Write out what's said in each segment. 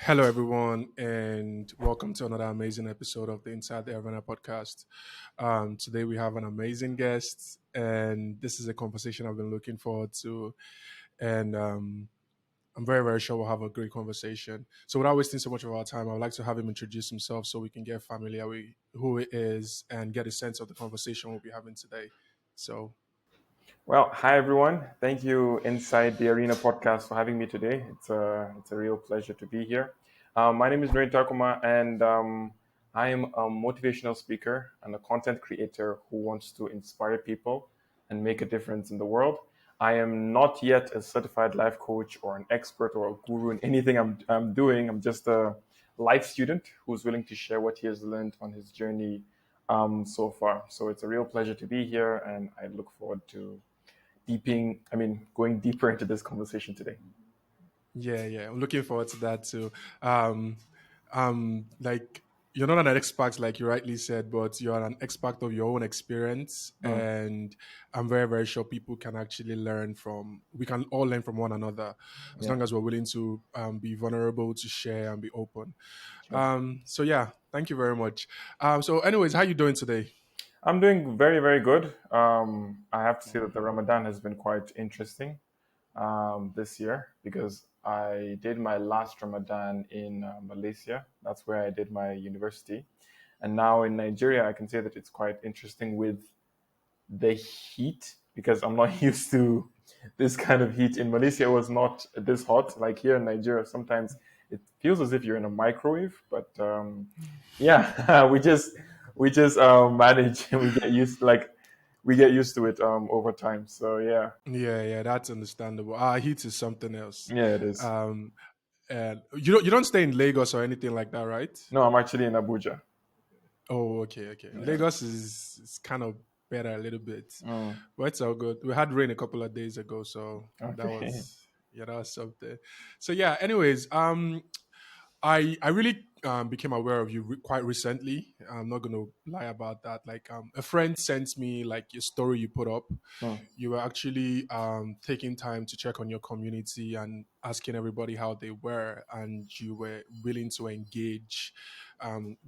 Hello, everyone, and welcome to another amazing episode of the Inside the Arena podcast. Today, we have an amazing guest, and this is a conversation I've been looking forward to. And I'm very, very sure we'll have a great conversation. So, without wasting so much of our time, I would like to have him introduce himself so we can get familiar with who he is and get a sense of the conversation we'll be having today. So, Well, hi everyone. Thank you, Inside the Arena podcast, for having me today. It's a real pleasure to be here. My name is Nurain Takuma, and I am a motivational speaker and a content creator who wants to inspire people and make a difference in the world. I am not yet a certified life coach or an expert or a guru in anything I'm doing. I'm just a life student who's willing to share what he has learned on his journey so far. So it's a real pleasure to be here, and I look forward to going deeper into this conversation today. yeah, I'm looking forward to that too. Um, like you're not an expert, like you rightly said, but you're an expert of your own experience, Mm, and I'm very, very sure people can actually learn from. We can all learn from one another, as yeah, long as we're willing to be vulnerable, to share, and be open. sure. So yeah, thank you very much. So, anyways, how you doing today? I'm doing very, very good. I have to say that the Ramadan has been quite interesting this year because I did my last Ramadan in Malaysia. That's where I did my university. And now in Nigeria, I can say that it's quite interesting with the heat because I'm not used to this kind of heat. In Malaysia, it was not this hot. Like here in Nigeria, sometimes it feels as if you're in a microwave. But yeah, we just manage and we get used to it over time. So yeah, Yeah, that's understandable. Heat is something else. yeah, it is. Um, and you don't stay in Lagos or anything like that, right? No, I'm actually in Abuja. Oh, okay. Yeah. Lagos is kind of better a little bit, Mm, but it's all good. We had rain a couple of days ago, so that okay. was yeah, that was something. So yeah. Anyways, I really became aware of you quite recently. I'm not gonna lie about that. Like a friend sent me like your story you put up. Mm, You were actually taking time to check on your community and asking everybody how they were, and you were willing to engage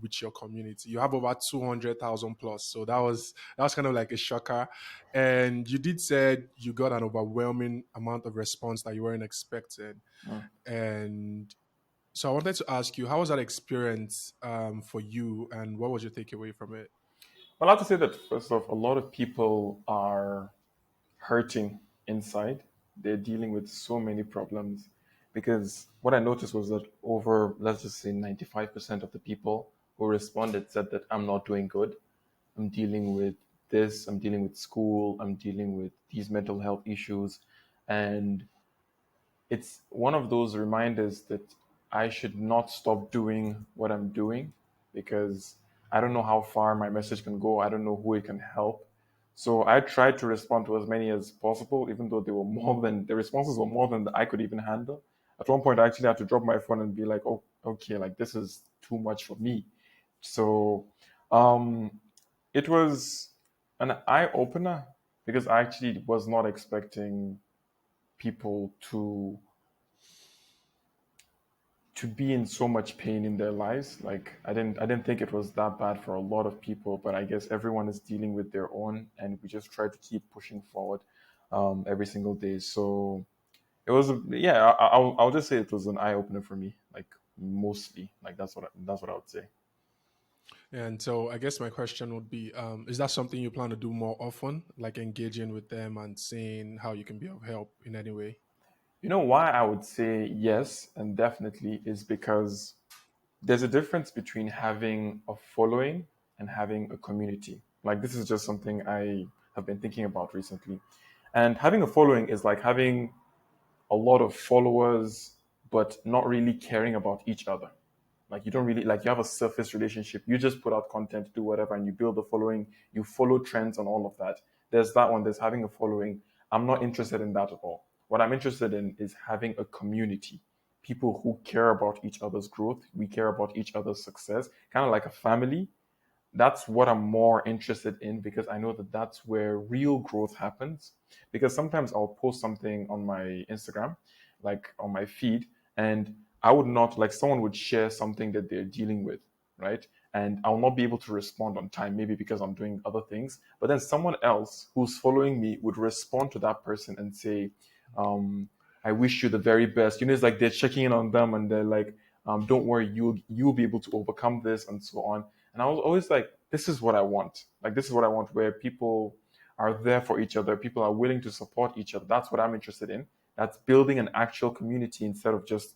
with your community. You have over 200,000 plus, so that was kind of like a shocker. And you did said you got an overwhelming amount of response that you weren't expecting, mm. and so I wanted to ask you, how was that experience for you, and what was your takeaway from it? Well, I have to say that first off, a lot of people are hurting inside. They're dealing with so many problems because what I noticed was that over, let's just say, 95% of the people who responded said that I'm not doing good. I'm dealing with this, I'm dealing with school, I'm dealing with these mental health issues. And it's one of those reminders that I should not stop doing what I'm doing because I don't know how far my message can go. I don't know who it can help. So I tried to respond to as many as possible, even though they were more than the responses were more than I could even handle. At one point, I actually had to drop my phone and be like, "Oh, okay, like this is too much for me." So um, it was an eye opener because I actually was not expecting people to be in so much pain in their lives. Like I didn't think it was that bad for a lot of people, but I guess everyone is dealing with their own, and we just try to keep pushing forward every single day. So it was, yeah. I'll just say it was an eye opener for me. Like mostly, like that's what I would say. And so I guess my question would be, is that something you plan to do more often, like engaging with them and seeing how you can be of help in any way? You know why I would say yes and definitely is because there's a difference between having a following and having a community. Like this is just something I have been thinking about recently. And having a following is like having a lot of followers, but not really caring about each other. Like you don't really like you have a surface relationship. You just put out content, do whatever, and you build a following. You follow trends and all of that. There's that one. There's having a following. I'm not interested in that at all. What I'm interested in is having a community, people who care about each other's growth. We care about each other's success, kind of like a family. That's what I'm more interested in because I know that that's where real growth happens. Because sometimes I'll post something on my Instagram, like on my feed, and I would not like someone would share something that they're dealing with, right? And I'll not be able to respond on time, maybe because I'm doing other things. But then someone else who's following me would respond to that person and say, I wish you the very best. It's like they're checking in on them and they're like, don't worry, you'll be able to overcome this and so on. And I was always like, this is what I want. Like this is what I want, where people are there for each other, people are willing to support each other. That's what I'm interested in. That's building an actual community instead of just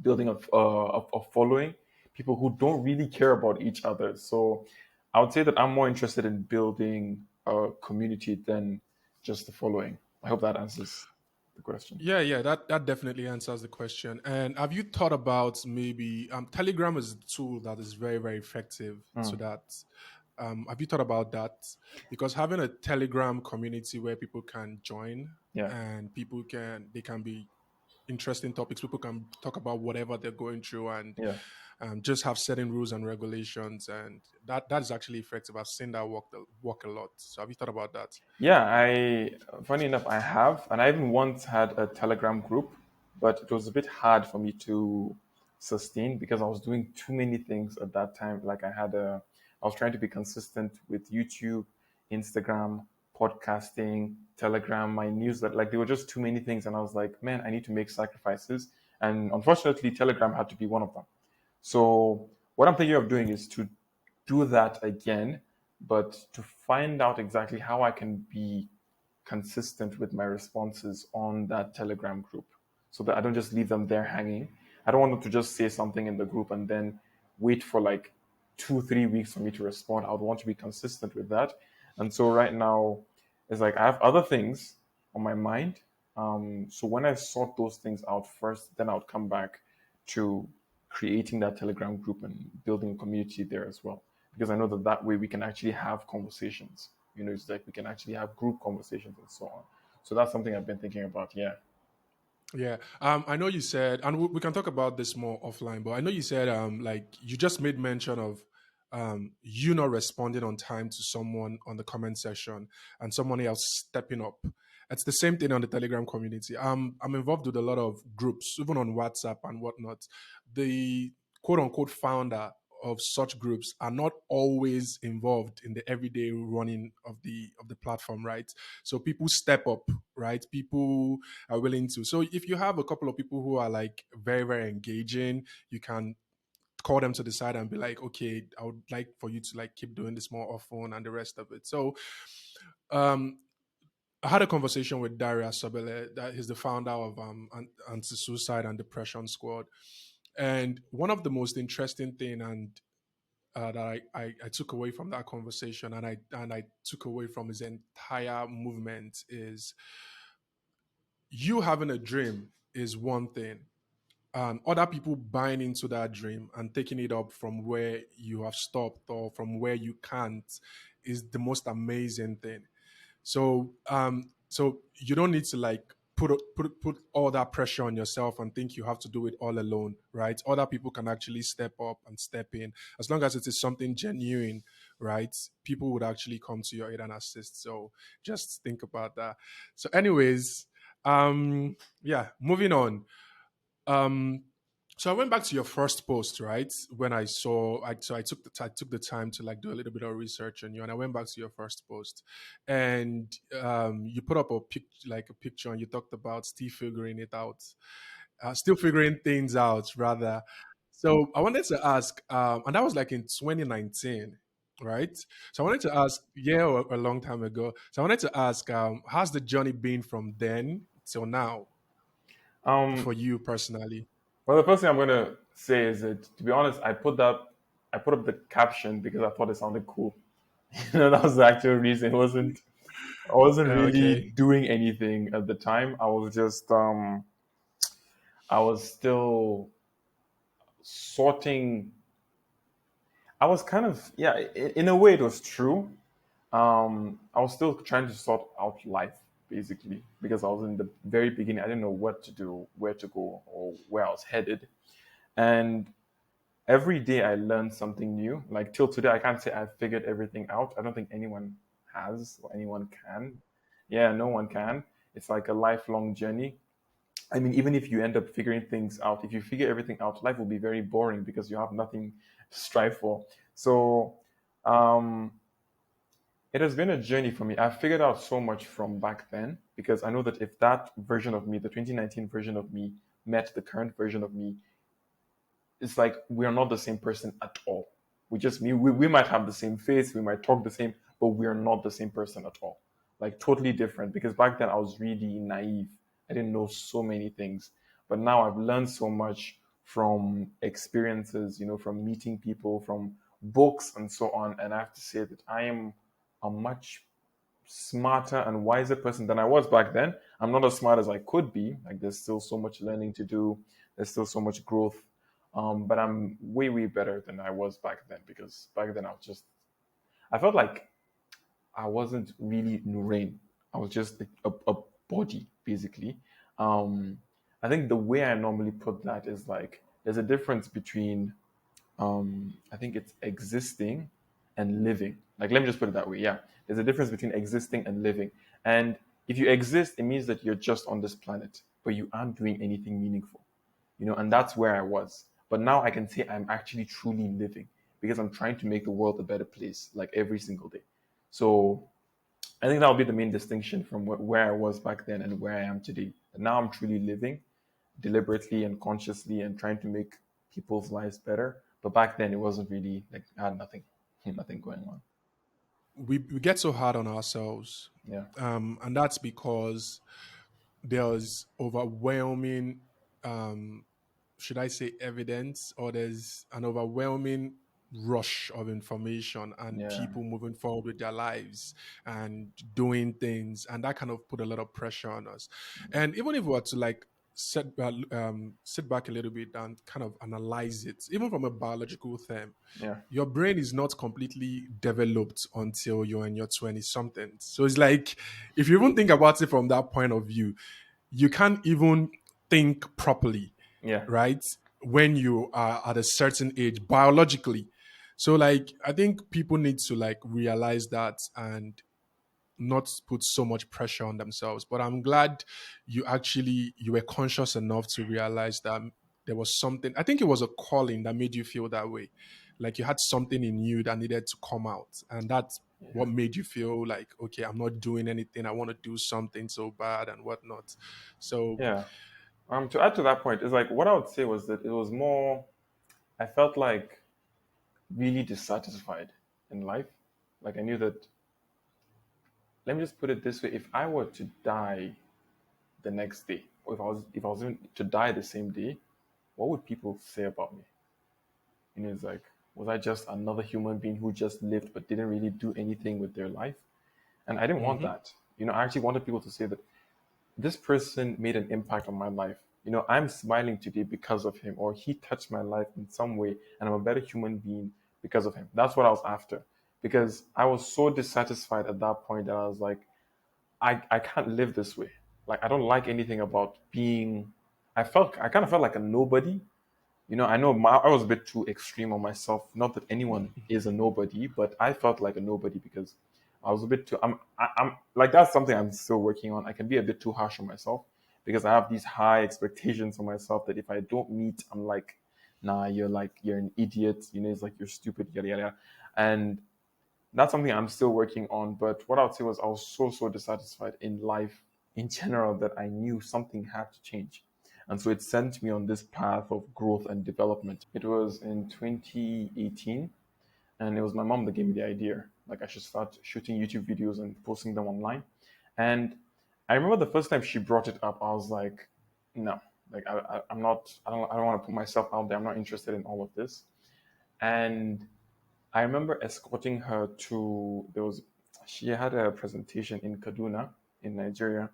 building a following, people who don't really care about each other. So I would say that I'm more interested in building a community than just the following. I hope that answers the question. Yeah, yeah, that definitely answers the question. And have you thought about maybe Telegram is a tool that is very, very effective to Mm, that. Have you thought about that? Because having a Telegram community where people can join yeah, and they can be interesting topics. People can talk about whatever they're going through and yeah. just have certain rules and regulations, and that is actually effective. I've seen that work a lot. So have you thought about that? Yeah, funny enough, I have, and I even once had a Telegram group, but it was a bit hard for me to sustain because I was doing too many things at that time. I was trying to be consistent with YouTube, Instagram, podcasting, Telegram, my newsletter. Like there were just too many things, and I was like, man, I need to make sacrifices. And unfortunately, Telegram had to be one of them. So what I'm thinking of doing is to do that again, but to find out exactly how I can be consistent with my responses on that Telegram group so that I don't just leave them there hanging. I don't want them to just say something in the group and then wait for like 2, 3 weeks for me to respond. I would want to be consistent with that. And so right now, it's like I have other things on my mind. So when I sort those things out first, then I would come back to creating that Telegram group and building a community there as well. Because I know that that way we can actually have conversations. It's like we can actually have group conversations and so on. So that's something I've been thinking about. Yeah. Yeah. I know you said, and we can talk about this more offline, but I know you said, like you just made mention of, you not responding on time to someone on the comment section and someone else stepping up. It's the same thing on the Telegram community. I'm involved with a lot of groups, even on WhatsApp and whatnot. The quote unquote founder of such groups are not always involved in the everyday running of the platform, right? So people step up, right? People are willing to. So if you have a couple of people who are like very, very engaging, you can call them to the side and be like, okay, I would like for you to like keep doing this more often and the rest of it. So um I had a conversation with Daria Sobele, that is the founder of Anti-Suicide and Depression Squad. And one of the most interesting thing and that I took away from that conversation and I took away from his entire movement is you having a dream is one thing, and other people buying into that dream and taking it up from where you have stopped or from where you can't is the most amazing thing. So you don't need to like put all that pressure on yourself and think you have to do it all alone, right? Other people can actually step up and step in as long as it is something genuine, right? People would actually come to your aid and assist. So just think about that. So, anyways, yeah, moving on. Um, so I went back to your first post, right? When I took the time to like do a little bit of research on you, and I went back to your first post, and you put up a picture, and you talked about still figuring things out, rather. So I wanted to ask, and that was like in 2019, right? So I wanted to ask, yeah, a long time ago. So I wanted to ask, how's the journey been from then till now Um, for you personally? well, the first thing I'm going to say is that, to be honest, I put up the caption because I thought it sounded cool. That was the actual reason. I wasn't really Okay. doing anything at the time. I was still sorting. I was kind of, yeah, in a way it was true. I was still trying to sort out life basically because I was in the very beginning. I didn't know what to do, where to go, or where I was headed. And every day I learned something new. Like till today, I can't say I've figured everything out. I don't think anyone has or anyone can. Yeah, no one can. It's like a lifelong journey. I mean, even if you end up figuring things out, if you figure everything out, life will be very boring because you have nothing to strive for. So um, it has been a journey for me. I've figured out so much from back then because I know that if that version of me, the 2019 version of me, met the current version of me, it's like we are not the same person at all. We might have the same face, we might talk the same, but we are not the same person at all. Like totally different. Because back then I was really naive. I didn't know so many things. But now I've learned so much from experiences, from meeting people, from books and so on. And I have to say that I am a much smarter and wiser person than I was back then. I'm not as smart as I could be. Like there's still so much learning to do. There's still so much growth. But I'm way, way better than I was back then because back then I felt like I wasn't really Nurain. I was just a body, basically. Um, I think the way I normally put that is like there's a difference between I think it's existing and living. Like, let me just put it that way. Yeah, there's a difference between existing and living. And if you exist, it means that you're just on this planet, but you aren't doing anything meaningful, and that's where I was. But now I can say I'm actually truly living because I'm trying to make the world a better place, like every single day. So I think that'll be the main distinction from where I was back then and where I am today. And now I'm truly living deliberately and consciously and trying to make people's lives better. But back then, it wasn't really like I had nothing, nothing going on. We get so hard on ourselves, Yeah, and that's because there's overwhelming, um, should I say, evidence, or there's an overwhelming rush of information and yeah, people moving forward with their lives and doing things, and that kind of put a lot of pressure on us. And even if we were to like sit back a little bit and kind of analyze it, even from a biological term, yeah, your brain is not completely developed until you're in your 20 something. So it's like, if you even think about it from that point of view, you can't even think properly, yeah, right? When you are at a certain age biologically. So like I think people need to like realize that and not put so much pressure on themselves. But I'm glad you were conscious enough to realize that there was something. I think it was a calling that made you feel that way. Like you had something in you that needed to come out. And that's yeah, what made you feel like, okay, I'm not doing anything. I want to do something so bad and whatnot. So yeah. To add to that point, it's like what I would say was that it was more. I felt like really dissatisfied in life. Like I knew that. Let me just put it this way: if I were to die the next day, or if I was even to die the same day, what would people say about me? It's like, was I just another human being who just lived but didn't really do anything with their life? And I didn't want mhm. that. I actually wanted people to say that this person made an impact on my life. I'm smiling today because of him, or he touched my life in some way, and I'm a better human being because of him. That's what I was after. Because I was so dissatisfied at that point that I was like, I can't live this way. Like I don't like anything about being I kind of felt like a nobody. I know I was a bit too extreme on myself. Not that anyone is a nobody, but I felt like a nobody because I was a bit too. I'm like that's something I'm still working on. I can be a bit too harsh on myself because I have these high expectations on myself that if I don't meet, I'm like, nah, you're an idiot. It's like you're stupid, yada yada. Yada. And that's something I'm still working on. But what I would say was I was so dissatisfied in life in general that I knew something had to change. And so it sent me on this path of growth and development. It was in 2018, and it was my mom that gave me the idea. Like I should start shooting YouTube videos and posting them online. And I remember the first time she brought it up, I was like, no, like I'm not, I don't want to put myself out there. I'm not interested in all of this. And I remember escorting her to she had a presentation in Kaduna in Nigeria,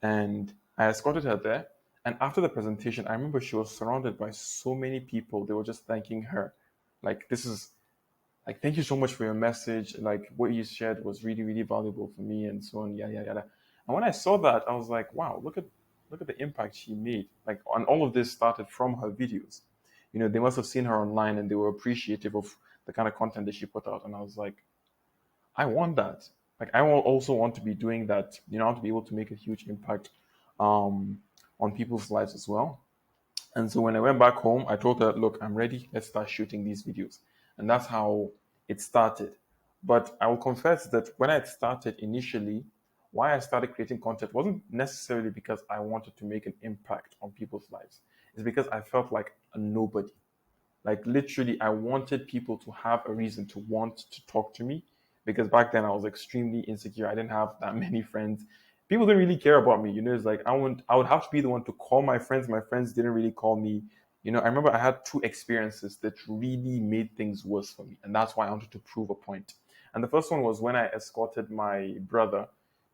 and I escorted her there. And after the presentation, I remember she was surrounded by so many people. They were just thanking her, like this is like thank you so much for your message. Like what you shared was really really valuable for me, and so on. Yada yada yada. And when I saw that, I was like, wow, look at the impact she made. Like, and all of this started from her videos. They must have seen her online and they were appreciative of the kind of content that she put out. And I was like, I want that. Like, I will also want to be doing that. I want to be able to make a huge impact um, on people's lives as well. And so when I went back home, I told her, look, I'm ready. Let's start shooting these videos. And that's how it started. But I will confess that when I started initially, why I started creating content wasn't necessarily because I wanted to make an impact on people's lives. It's because I felt like a nobody. Like literally, I wanted people to have a reason to want to talk to me because back then I was extremely insecure. I didn't have that many friends. People didn't really care about me. It's like I would have to be the one to call my friends. My friends didn't really call me. I remember I had two experiences that really made things worse for me, and that's why I wanted to prove a point. And the first one was when I escorted my brother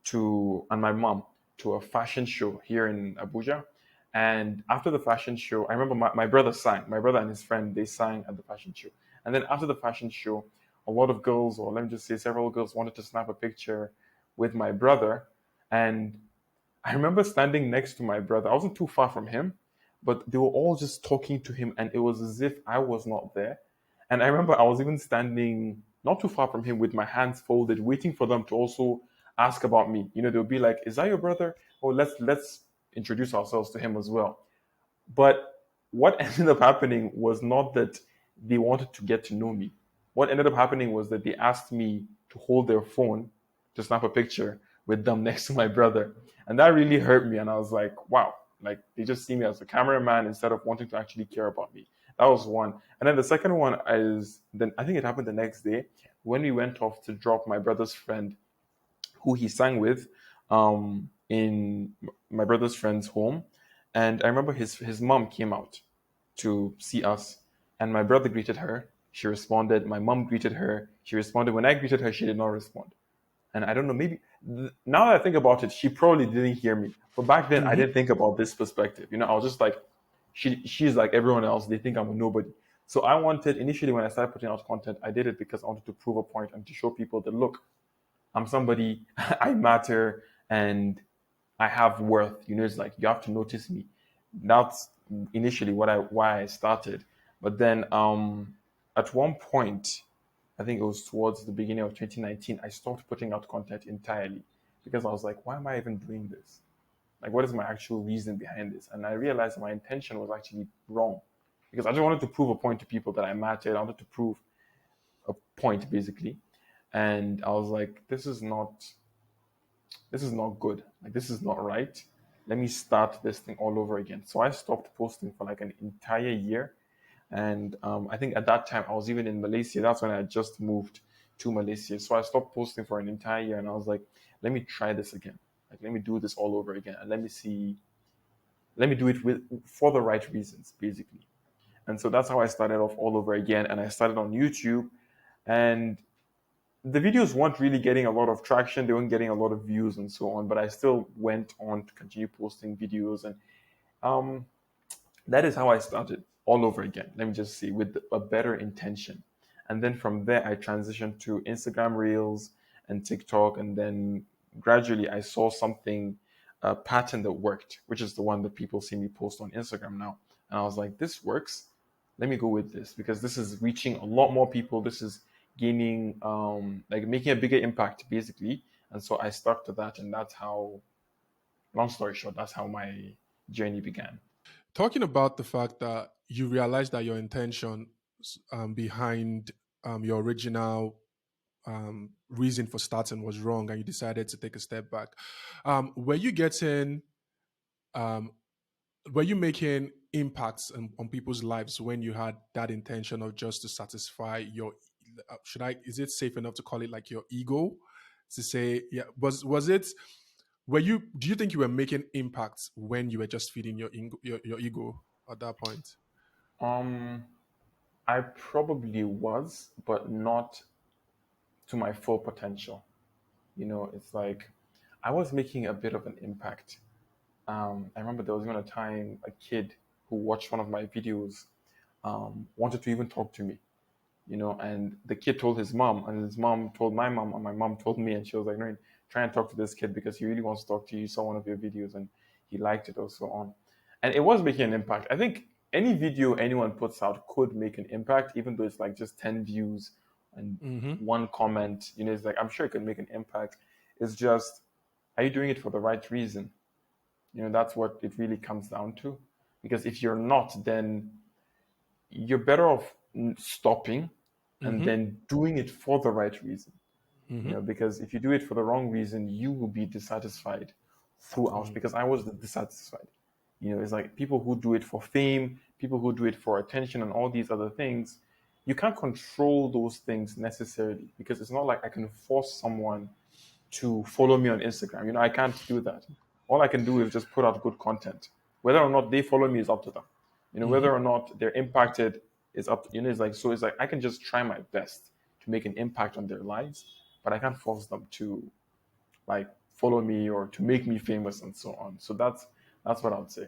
to and my mom to a fashion show here in Abuja. And after the fashion show, I remember my brother sang. My brother and his friend, they sang at the fashion show. And then after the fashion show, a lot of girls, or let me just say several girls, wanted to snap a picture with my brother. And I remember standing next to my brother. I wasn't too far from him, but they were all just talking to him, and it was as if I was not there. And I remember I was even standing not too far from him with my hands folded, waiting for them to also ask about me. They'll be like, "Is that your brother? Oh, let's introduce ourselves to him as well." But what ended up happening was not that they wanted to get to know me. What ended up happening was that they asked me to hold their phone to snap a picture with them next to my brother. And that really hurt me. And I was like, wow, like they just see me as a cameraman instead of wanting to actually care about me. That was one. And then the second one is then I think it happened the next day when we went off to drop my brother's friend who he sang with in my brother's friend's home. And I remember his mom came out to see us, and my brother greeted her. She responded. My mom greeted her. She responded. When I greeted her, she did not respond. And I don't know, maybe now that I think about it, she probably didn't hear me. But back then, I didn't think about this perspective. I was just like, she's like everyone else. They think I'm a nobody. So I wanted initially when I started putting out content, I did it because I wanted to prove a point and to show people that look, I'm somebody, I matter, and I have worth. It's like you have to notice me. That's initially why I started. But then at one point, I think it was towards the beginning of 2019, I stopped putting out content entirely because I was like, why am I even doing this? Like, what is my actual reason behind this? And I realized my intention was actually wrong because I just wanted to prove a point to people that I mattered. I wanted to prove a point basically. And I was like, this is not good. Like, this is not right. Let me start this thing all over again. So I stopped posting for like an entire year. And I think at that time I was even in Malaysia. That's when I had just moved to Malaysia. So I stopped posting for an entire year, and I was like, let me try this again. Like, let me do this all over again, and let me do it for the right reasons, basically. And so that's how I started off all over again. And I started on YouTube, and the videos weren't really getting a lot of traction. They weren't getting a lot of views and so on. But I still went on to continue posting videos, and um, that is how I started all over again. Let me just say, with a better intention. And then from there, I transitioned to Instagram Reels and TikTok. And then gradually, I saw something, a pattern that worked, which is the one that people see me post on Instagram now. And I was like, this works. Let me go with this because this is reaching a lot more people. This is gaining, like making a bigger impact, basically. And so I stuck to that. And that's how, long story short, that's how my journey began. Talking about the fact that you realized that your intention behind your original reason for starting was wrong, and you decided to take a step back. Were you getting um, were you making impacts on people's lives when you had that intention of just to satisfy your should I is it safe enough to call it like your ego, to say, yeah, was it, were you, do you think you were making impacts when you were just feeding your ego at that point? Um, I probably was, but not to my full potential. It's like I was making a bit of an impact. I remember there was even a time a kid who watched one of my videos wanted to even talk to me, and the kid told his mom, and his mom told my mom, and my mom told me, and she was like, no, try and talk to this kid because he really wants to talk to you. He saw one of your videos and he liked it or so on. And it was making an impact. I think any video anyone puts out could make an impact, even though it's like just 10 views and Hmm. one comment. It's like, I'm sure it could make an impact. It's just, are you doing it for the right reason? That's what it really comes down to. Because if you're not, then you're better off stopping and Mm-hmm. then doing it for the right reason. Mm-hmm. Because if you do it for the wrong reason, you will be dissatisfied throughout. Mm. Because I was dissatisfied. It's like people who do it for fame, people who do it for attention, and all these other things. You can't control those things necessarily because it's not like I can force someone to follow me on Instagram. I can't do that. All I can do is just put out good content. Whether or not they follow me is up to them. Whether Mm-hmm. or not they're impacted is up to, it's like, so it's like I can just try my best to make an impact on their lives, but I can't force them to like follow me or to make me famous and so on. So that's what I would say.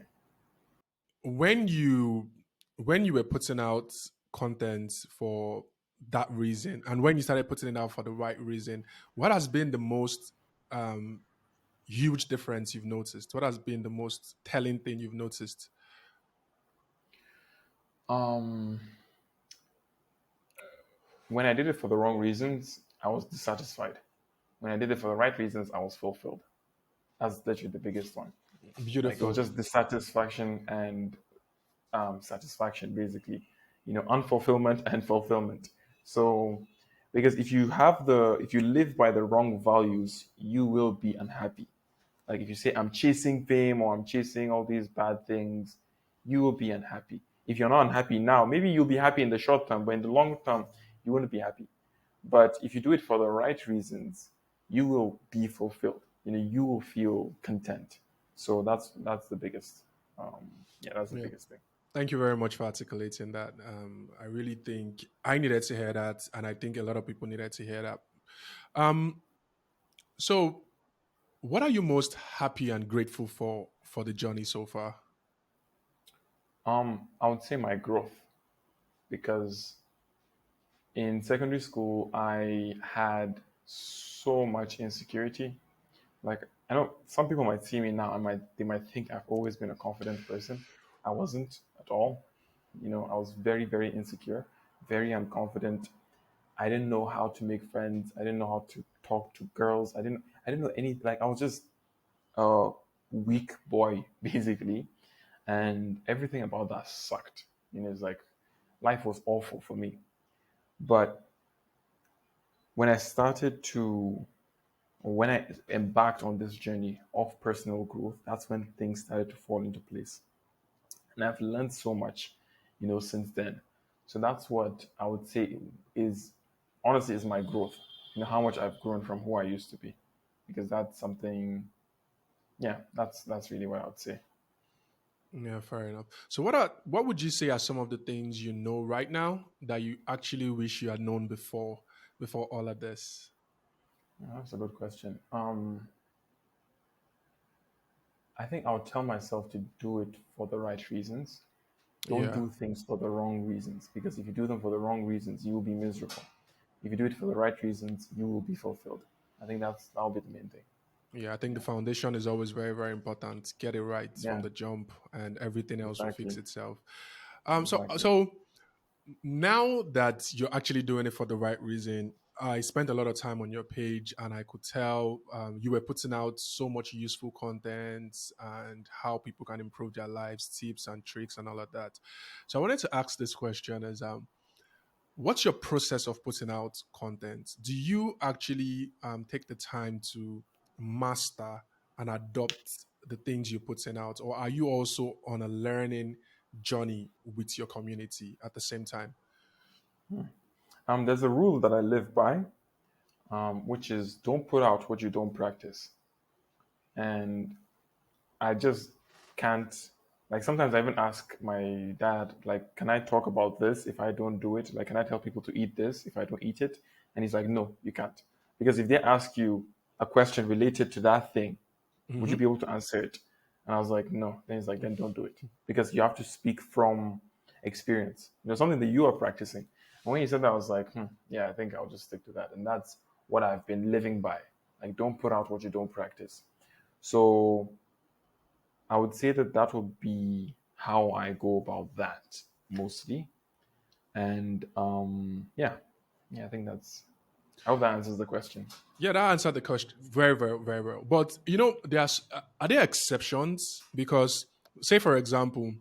When you were putting out content for that reason, and when you started putting it out for the right reason, what has been the most um, huge difference you've noticed? What has been the most telling thing you've noticed? Um, when I did it for the wrong reasons, I was dissatisfied. When I did it for the right reasons, I was fulfilled. That's literally the biggest one. Like it was Beautiful. just dissatisfaction and satisfaction, basically. Unfulfillment and fulfillment. So, because if you live by the wrong values, you will be unhappy. Like if you say I'm chasing fame or I'm chasing all these bad things, you will be unhappy. If you're not unhappy now, maybe you'll be happy in the short term, but in the long term, you won't be happy. But if you do it for the right reasons, you will be fulfilled. You will feel content. So that's the biggest. Yeah, that's the Yeah. biggest thing. Thank you very much for articulating that. I really think I needed to hear that, and I think a lot of people needed to hear that. Um, so, what are you most happy and grateful for the journey so far? I would say my growth because in secondary school I had so much insecurity. Like I know some people might see me now and they might think I've always been a confident person. I wasn't at all. I was very, very insecure, very unconfident. I didn't know how to make friends. I didn't know how to talk to girls. I didn't know any like I was just a weak boy basically, and everything about that sucked. It's like life was awful for me. But when I started to when I embarked on this journey of personal growth, that's when things started to fall into place. And I've learned so much, since then. So that's what I would say is honestly is my growth. How much I've grown from who I used to be. Because that's something, yeah, that's really what I would say. Yeah, fair enough. So, what would you say are some of the things you know right now that you actually wish you had known before all of this? Yeah, that's a good question. I think I'll tell myself to do it for the right reasons. Don't Yeah, do things for the wrong reasons because if you do them for the wrong reasons, you will be miserable. If you do it for the right reasons, you will be fulfilled. I think that'll be the main thing. yeah. I think the Yeah. foundation is always very, very important. Get it right from Yeah. the jump, and everything else will fix Exactly. itself. So, Exactly. now that you're actually doing it for the right reason, I spent a lot of time on your page, and I could tell you were putting out so much useful content and how people can improve their lives, tips and tricks, and all of that. So, I wanted to ask this question: Is what's your process of putting out content? Do you actually take the time to master and adopt the things you're putting out, or are you also on a learning journey with your community at the same time? There's a rule that I live by, which is don't put out what you don't practice. And I just can't. Like sometimes I even ask my dad, like, can I talk about this if I don't do it? Like, can I tell people to eat this if I don't eat it? And he's like, no, you can't. Because if they ask you a question related to that thing, would you be Hmm. able to answer it? And I was like, no. Then he's like, then don't do it. Because you have to speak from experience. Something that you are practicing. And when he said that, I was like, yeah, I think I'll just stick to that. And that's what I've been living by. Like, don't put out what you don't practice. So I would say that that would be how I go about that mostly. And yeah, I think I hope that answers the question. Yeah, that answered the question very, very, very well. But there's are there exceptions? Because, say, for example,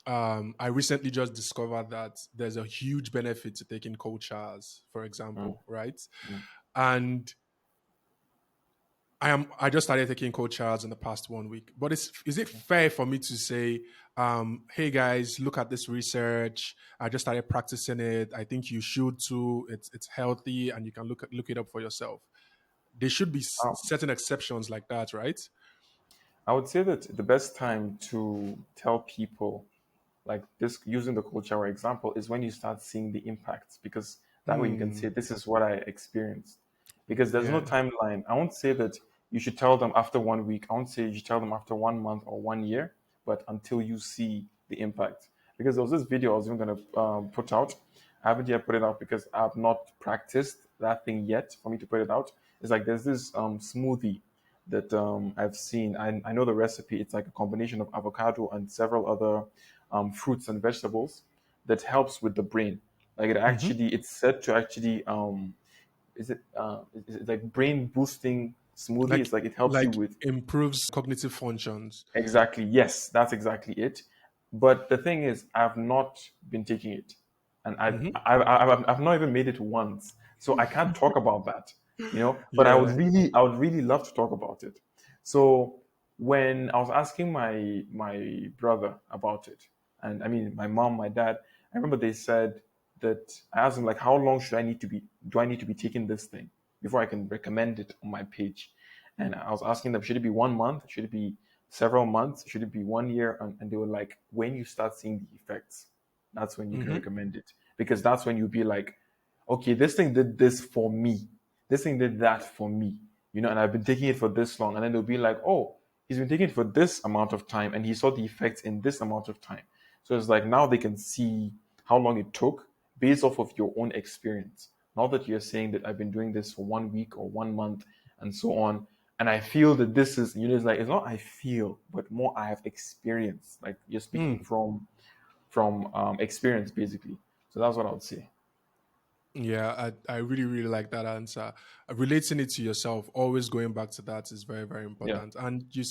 I recently just discovered that there's a huge benefit to taking cold showers, for Mm, example, right? mm. And I just started taking cold showers in the past 1 week. But is it fair for me to say, hey guys, look at this research. I just started practicing it. I think you should too. It's healthy, and you can look it up for yourself. There should be Um, certain exceptions like that, right? I would say that the best time to tell people, like this, using the cold shower example, is when you start seeing the impacts, because that way you can say, Hmm. this is what I experienced. Because there's no Yeah. timeline. I won't say that you should tell them after 1 week. I won't say you should tell them after 1 month or 1 year, but until you see the impact. Because there was this video I was even going to put out. I haven't yet put it out because I've not practiced that thing yet for me to put it out. It's like there's this smoothie that I've seen. I know the recipe. It's like a combination of avocado and several other fruits and vegetables that helps with the brain. Like Hmm. it's said to actually is it like brain boosting smoothie? Like It's like it helps you like with. improves cognitive functions. Exactly. Yes, that's exactly it. But the thing is, I've not been taking it, and Hmm. I've not even made it once, so I can't talk about that, But Yeah. I would really love to talk about it. So when I was asking my brother about it, and I mean my mom, my dad, I remember they said that I asked them like, how long should I need to be? Do I need to be taking this thing before I can recommend it on my page? And I was asking them, should it be 1 month? Should it be several months? Should it be 1 year? And they were like, when you start seeing the effects, that's when you can Hmm. recommend it. Because that's when you'll be like, okay, this thing did this for me. This thing did that for me. And I've been taking it for this long. And then they'll be like, oh, he's been taking it for this amount of time and he saw the effects in this amount of time. So it's like now they can see how long it took based off of your own experience. Not that you're saying that I've been doing this for 1 week or 1 month and so on. And I feel that this is, it's like, it's not I feel, but more I have experienced. Like you're speaking Mm. from experience, basically. So that's what I would say. Yeah, I really, really like that answer. Relating it to yourself, always going back to that is very, very Yeah, important. And you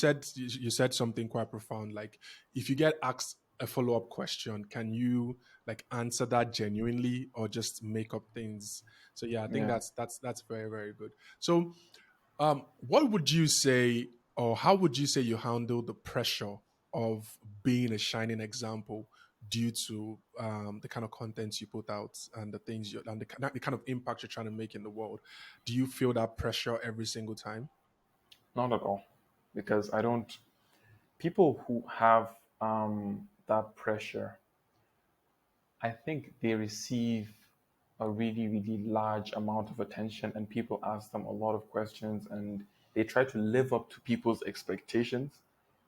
said something quite profound. Like, if you get asked a follow up question, can you like answer that genuinely or just make up things? So yeah, I think yeah. that's very, very good. So what would you say, or how would you say you handle the pressure of being a shining example due to the kind of content you put out and the things and the kind of impact you're trying to make in the world? Do you feel that pressure every single time? Not at all. Because I don't, people who have that pressure, I think they receive a really, really large amount of attention, and people ask them a lot of questions, and they try to live up to people's expectations,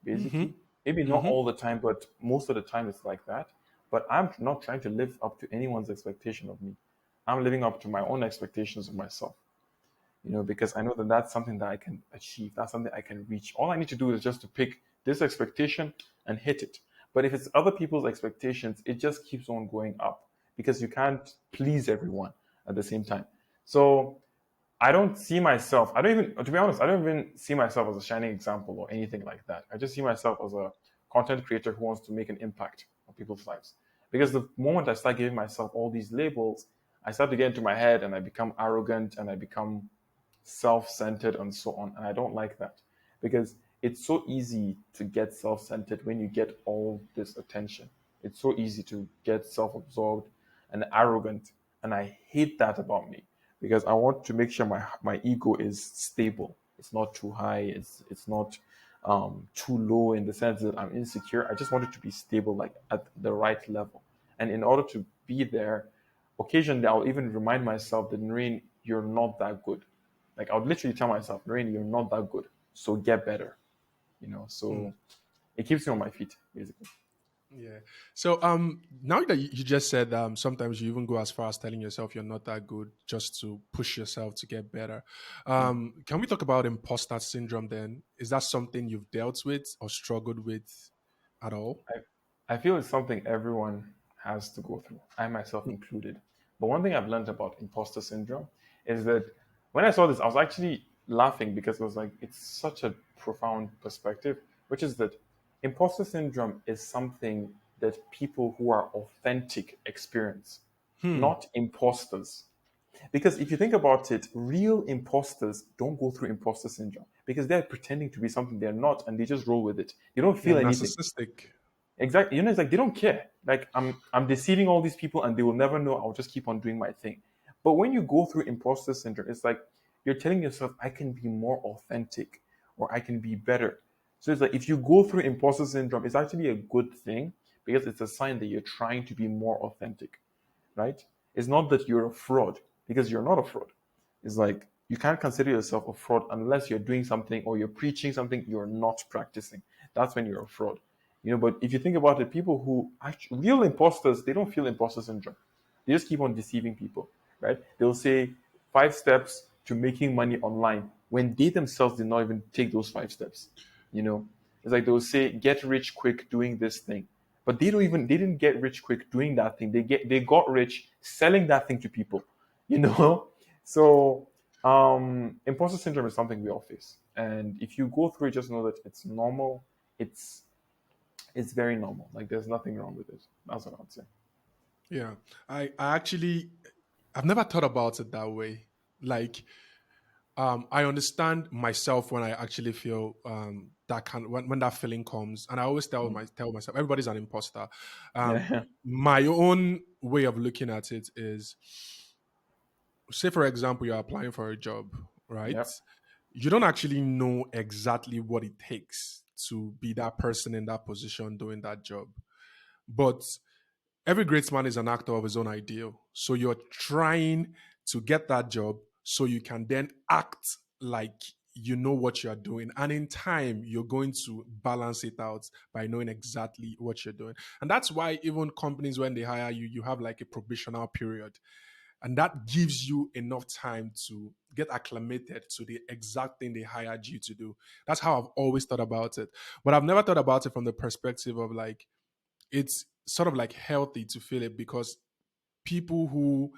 Mm-hmm. basically. Maybe not Mm-hmm. all the time, but most of the time it's like that. But I'm not trying to live up to anyone's expectation of me. I'm living up to my own expectations of myself, because I know that that's something that I can achieve. That's something I can reach. All I need to do is just to pick this expectation and hit it. But if it's other people's expectations, it just keeps on going up because you can't please everyone at the same time. So I don't see myself, I don't even, to be honest, I don't even see myself as a shining example or anything like that. I just see myself as a content creator who wants to make an impact on people's lives. Because the moment I start giving myself all these labels, I start to get into my head and I become arrogant and I become self-centered and so on, and I don't like that because it's so easy to get self-centered when you get all this attention. It's so easy to get self-absorbed and arrogant, and I hate that about me because I want to make sure my ego is stable. It's not too high, it's not too low in the sense that I'm insecure. I just want it to be stable, like at the right level. And in order to be there, occasionally I'll even remind myself that, Nurain, you're not that good. Like I would literally tell myself, Nurain, you're not that good. So get better. Mm. So it keeps me on my feet, basically. Yeah. So now that you just said sometimes you even go as far as telling yourself you're not that good just to push yourself to get better. Yeah. Can we talk about imposter syndrome then? Is that something you've dealt with or struggled with at all? I feel it's something everyone has to go through, I myself included. But one thing I've learned about imposter syndrome is that when I saw this, I was actually laughing because it was like it's such a profound perspective, which is that imposter syndrome is something that people who are authentic experience, Hmm. not imposters. Because if you think about it, real imposters don't go through imposter syndrome because they're pretending to be something they're not and they just roll with it. They don't Yeah, feel anything. narcissistic. Exactly. It's like they don't care. Like I'm deceiving all these people and they will never know. I'll just keep on doing my thing. But when you go through imposter syndrome, it's like you're telling yourself, I can be more authentic or I can be better. So it's like if you go through imposter syndrome, it's actually a good thing because it's a sign that you're trying to be more authentic, right? It's not that you're a fraud because you're not a fraud. It's like you can't consider yourself a fraud unless you're doing something or you're preaching something you're not practicing. That's when you're a fraud. But if you think about it, people who actually real imposters, they don't feel imposter syndrome. They just keep on deceiving people, right? They'll say 5 steps to making money online when they themselves did not even take those 5 steps. You know, it's like they'll say get rich quick doing this thing, but they didn't get rich quick doing that thing. They got rich selling that thing to people. You know, so imposter syndrome is something we all face, and if you go through it, just know that it's normal. It's it's very normal. Like there's nothing wrong with it. That's what I would say. Yeah. I actually I've never thought about it that way. Like I understand myself when I actually feel that kind when that feeling comes, and I always Mm. tell myself everybody's an imposter. Yeah, My own way of looking at it is, say for example, you're applying for a job, right? yep, You don't actually know exactly what it takes to be that person in that position doing that job, but every great man is an actor of his own ideal. So you're trying to get that job so you can then act like you know what you're doing. And in time, you're going to balance it out by knowing exactly what you're doing. And that's why even companies, when they hire you, you have like a probational period. And that gives you enough time to get acclimated to the exact thing they hired you to do. That's how I've always thought about it. But I've never thought about it from the perspective of like, it's sort of like healthy to feel it because people who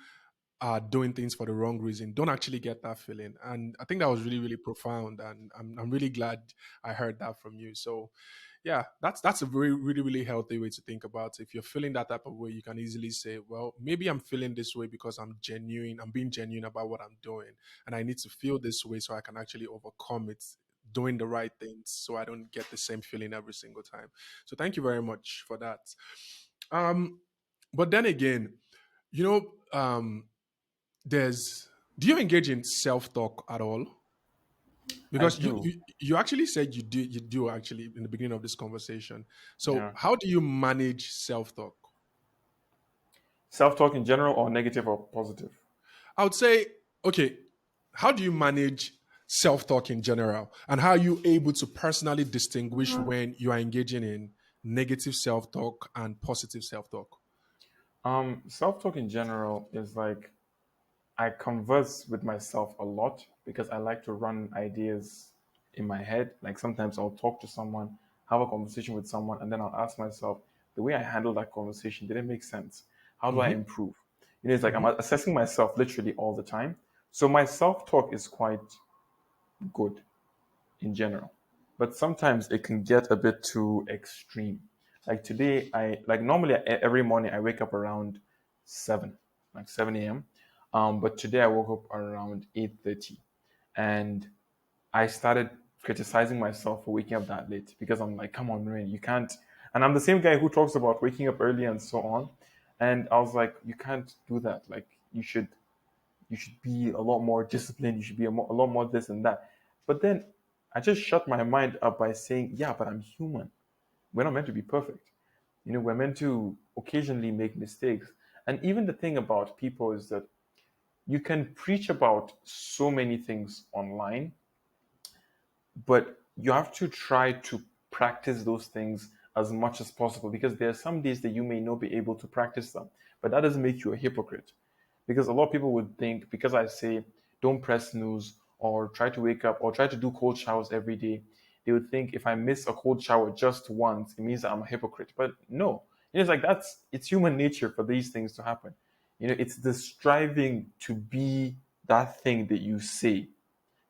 are doing things for the wrong reason don't actually get that feeling. And I think that was really, really profound. And I'm really glad I heard that from you. So yeah, that's a very, really, really healthy way to think about it. If you're feeling that type of way, you can easily say, well, maybe I'm feeling this way because I'm being genuine about what I'm doing. And I need to feel this way so I can actually overcome it doing the right things so I don't get the same feeling every single time. So thank you very much for that. Um, but then again, you know, there's do you engage in self-talk at all? I Because do. you actually said you do actually in the beginning of this conversation. So Yeah, how do you manage self-talk? self talk in general or negative or positive. I would say, okay, how do you manage self-talk in general? And how are you able to personally distinguish when you are engaging in negative self-talk and positive self-talk? Self talk in general is like I converse with myself a lot because I like to run ideas in my head. Like sometimes I'll talk to someone, have a conversation with someone, and then I'll ask myself, the way I handled that conversation, did it make sense? How do I Mm-hmm, improve? It's like I'm mm-hmm, assessing myself literally all the time. So my self talk is quite good in general. But sometimes it can get a bit too extreme. Like today, I like normally every morning I wake up around 7, like 7 a.m. But today I woke up around 8:30, and I started criticizing myself for waking up that late because I'm like, come on, Nurain, you can't. And I'm the same guy who talks about waking up early and so on. And I was like, you can't do that. Like you should be a lot more disciplined. You should be a lot more this and that. But then I just shut my mind up by saying, yeah, but I'm human. We're not meant to be perfect. We're meant to occasionally make mistakes. And even the thing about people is that you can preach about so many things online, but you have to try to practice those things as much as possible because there are some days that you may not be able to practice them. But that doesn't make you a hypocrite. Because a lot of people would think because I say don't press snooze or try to wake up or try to do cold showers every day, they would think if I miss a cold shower just once, it means that I'm a hypocrite. But no, it's like it's human nature for these things to happen. It's the striving to be that thing that you say,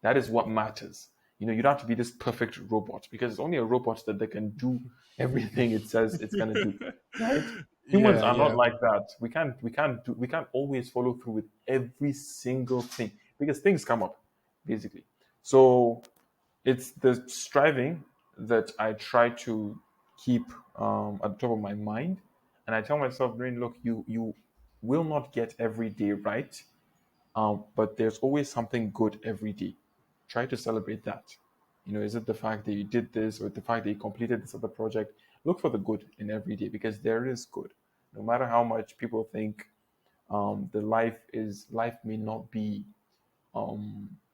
that is what matters. You don't have to be this perfect robot, because it's only a robot that can do everything it says it's gonna do, right? Humans Yeah, are not yeah, like that. We can't always follow through with every single thing, because things come up, basically. So it's the striving that I try to keep at the top of my mind, and I tell myself, Brain, look, you will not get every day right, but there's always something good every day. Try to celebrate that. Is it the fact that you did this, or the fact that you completed this other project? Look for the good in every day, because there is good. No matter how much people think the life may not be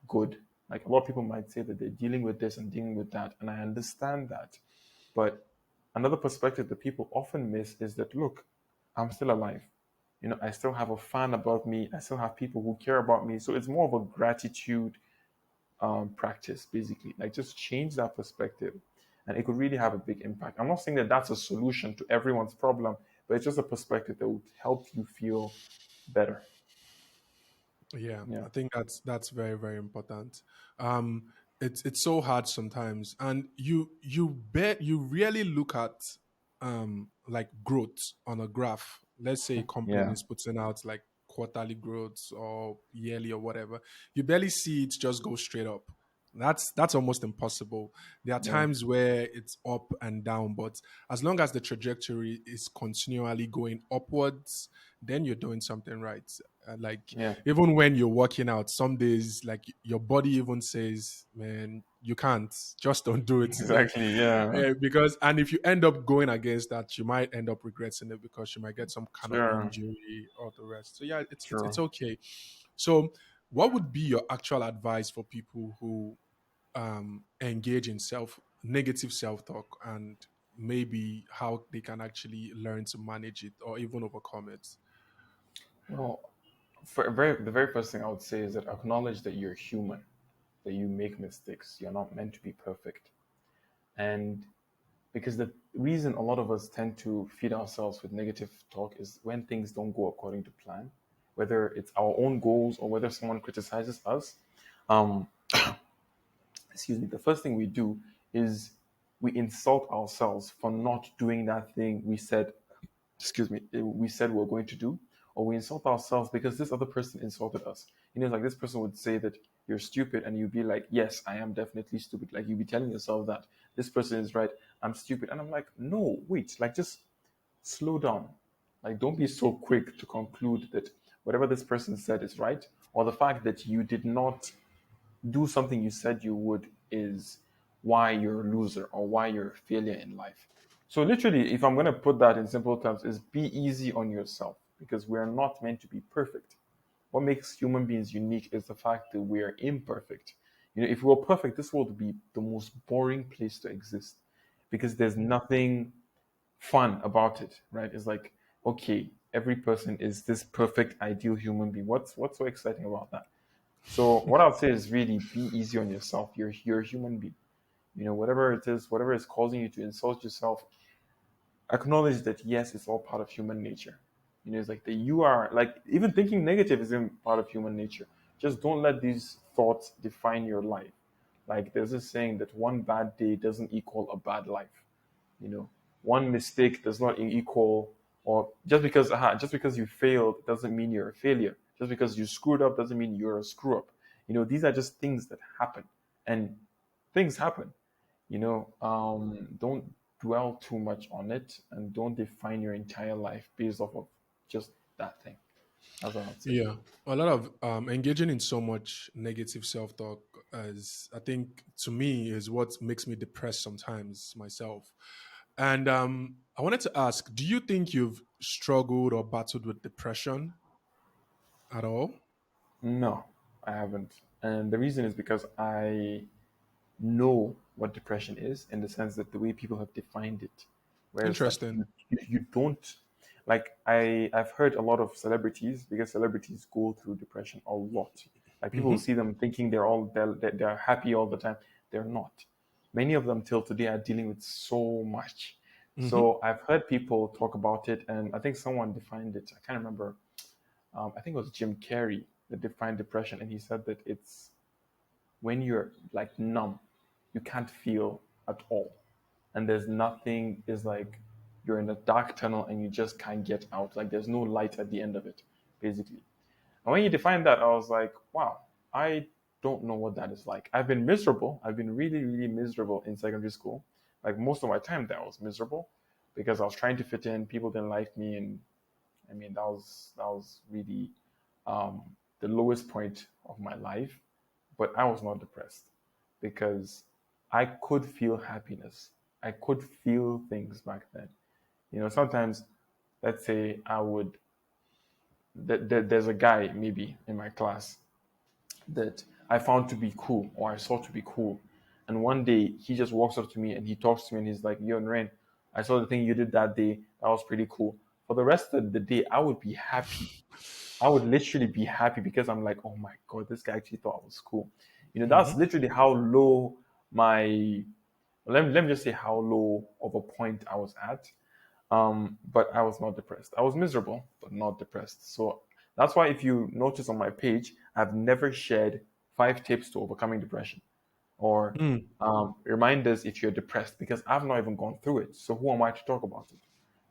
good. Like, a lot of people might say that they're dealing with this and dealing with that, and I understand that. But another perspective that people often miss is that, look, I'm still alive. I still have a fan about me. I still have people who care about me. So it's more of a gratitude practice, basically. Like, just change that perspective, and it could really have a big impact. I'm not saying that that's a solution to everyone's problem, but it's just a perspective that would help you feel better. yeah. Yeah. I think that's very, very important. It's so hard sometimes, and you really look at like growth on a graph. Let's say a company Yeah. is putting out like quarterly growths or yearly or whatever. You barely see it just go straight up. That's almost impossible. There are Yeah. times where it's up and down, but as long as the trajectory is continually going upwards, then you're doing something right. Like, Yeah. even when you're working out, some days like your body even says, "Man, you can't. Just don't do it today." Exactly. Yeah. Because and if you end up going against that, you might end up regretting it because you might get some kind of Sure. injury or the rest. So yeah, it's Sure. okay. So, what would be your actual advice for people who engage in negative self talk, and maybe how they can actually learn to manage it or even overcome it? Well, the very first thing I would say is that acknowledge that you're human, that you make mistakes. You're not meant to be perfect. And because the reason a lot of us tend to feed ourselves with negative talk is when things don't go according to plan, whether it's our own goals or whether someone criticizes us. Um, excuse me, the first thing we do is we insult ourselves for not doing that thing we said, excuse me, we said we are going to do, or we insult ourselves because this other person insulted us. It's like this person would say that you're stupid, and you'd be like, yes, I am definitely stupid. Like, you'd be telling yourself that this person is right, I'm stupid. And I'm like, no, wait, like, just slow down. Like, don't be so quick to conclude that whatever this person said is right, or the fact that you did not do something you said you would is why you're a loser or why you're a failure in life. So literally, if I'm going to put that in simple terms, is be easy on yourself, because we're not meant to be perfect. What makes human beings unique is the fact that we are imperfect. If we were perfect, this world would be the most boring place to exist, because there's nothing fun about it, right? It's like, okay, every person is this perfect ideal human being. What's so exciting about that? So what I'll say is, really be easy on yourself. You're a human being. Whatever it is, whatever is causing you to insult yourself, acknowledge that, yes, it's all part of human nature. It's like that you are, like, even thinking negative is in part of human nature. Just don't let these thoughts define your life. Like, there's this saying that one bad day doesn't equal a bad life. you know One mistake does not equal, or just because you failed doesn't mean you're a failure. Just because you screwed up doesn't mean you're a screw up. These are just things that happen, and things happen. Don't dwell too much on it, and don't define your entire life based off of just that thing. That's what I'd say. Yeah, a lot of engaging in so much negative self talk, as I think to me is what makes me depressed sometimes myself. And I wanted to ask, do you think you've struggled or battled with depression at all? No, I haven't, and the reason is because I know what depression is, in the sense that the way people have defined it, whereas, like, Interesting. you don't, like, I've heard a lot of celebrities, because celebrities go through depression a lot. Like, people will Hmm. see them thinking they're happy all the time. They're not. Many of them till today are dealing with so much. Hmm. So I've heard people talk about it, and I think someone defined it. I can't remember. I think it was Jim Carrey. that defined depression, and he said that it's when you're like numb, you can't feel at all, and there's nothing is like you're in a dark tunnel and you just can't get out. Like there's no light at the end of it, basically. And when you defined that, I was like, wow, I don't know what that is like. I've been miserable. I've been really, really miserable in secondary school. Like most of my time there, I was miserable because I was trying to fit in. People didn't like me, and I mean that was really the lowest point of my life. But I was not depressed because I could feel happiness. I could feel things back then. Sometimes, let's say I would. There's a guy maybe in my class that I found to be cool or I saw to be cool. And one day he just walks up to me and he talks to me and he's like, Yo, Nurain, I saw the thing you did that day. That was pretty cool. For the rest of the day, I would be happy. I would literally be happy because I'm like, oh my God, this guy actually thought I was cool. That's Hmm. literally how low my, let me just say how low of a point I was at. But I was not depressed. I was miserable, but not depressed. So that's why if you notice on my page, I've never shared 5 tips to overcoming depression or reminders if you're depressed because I've not even gone through it. So who am I to talk about it?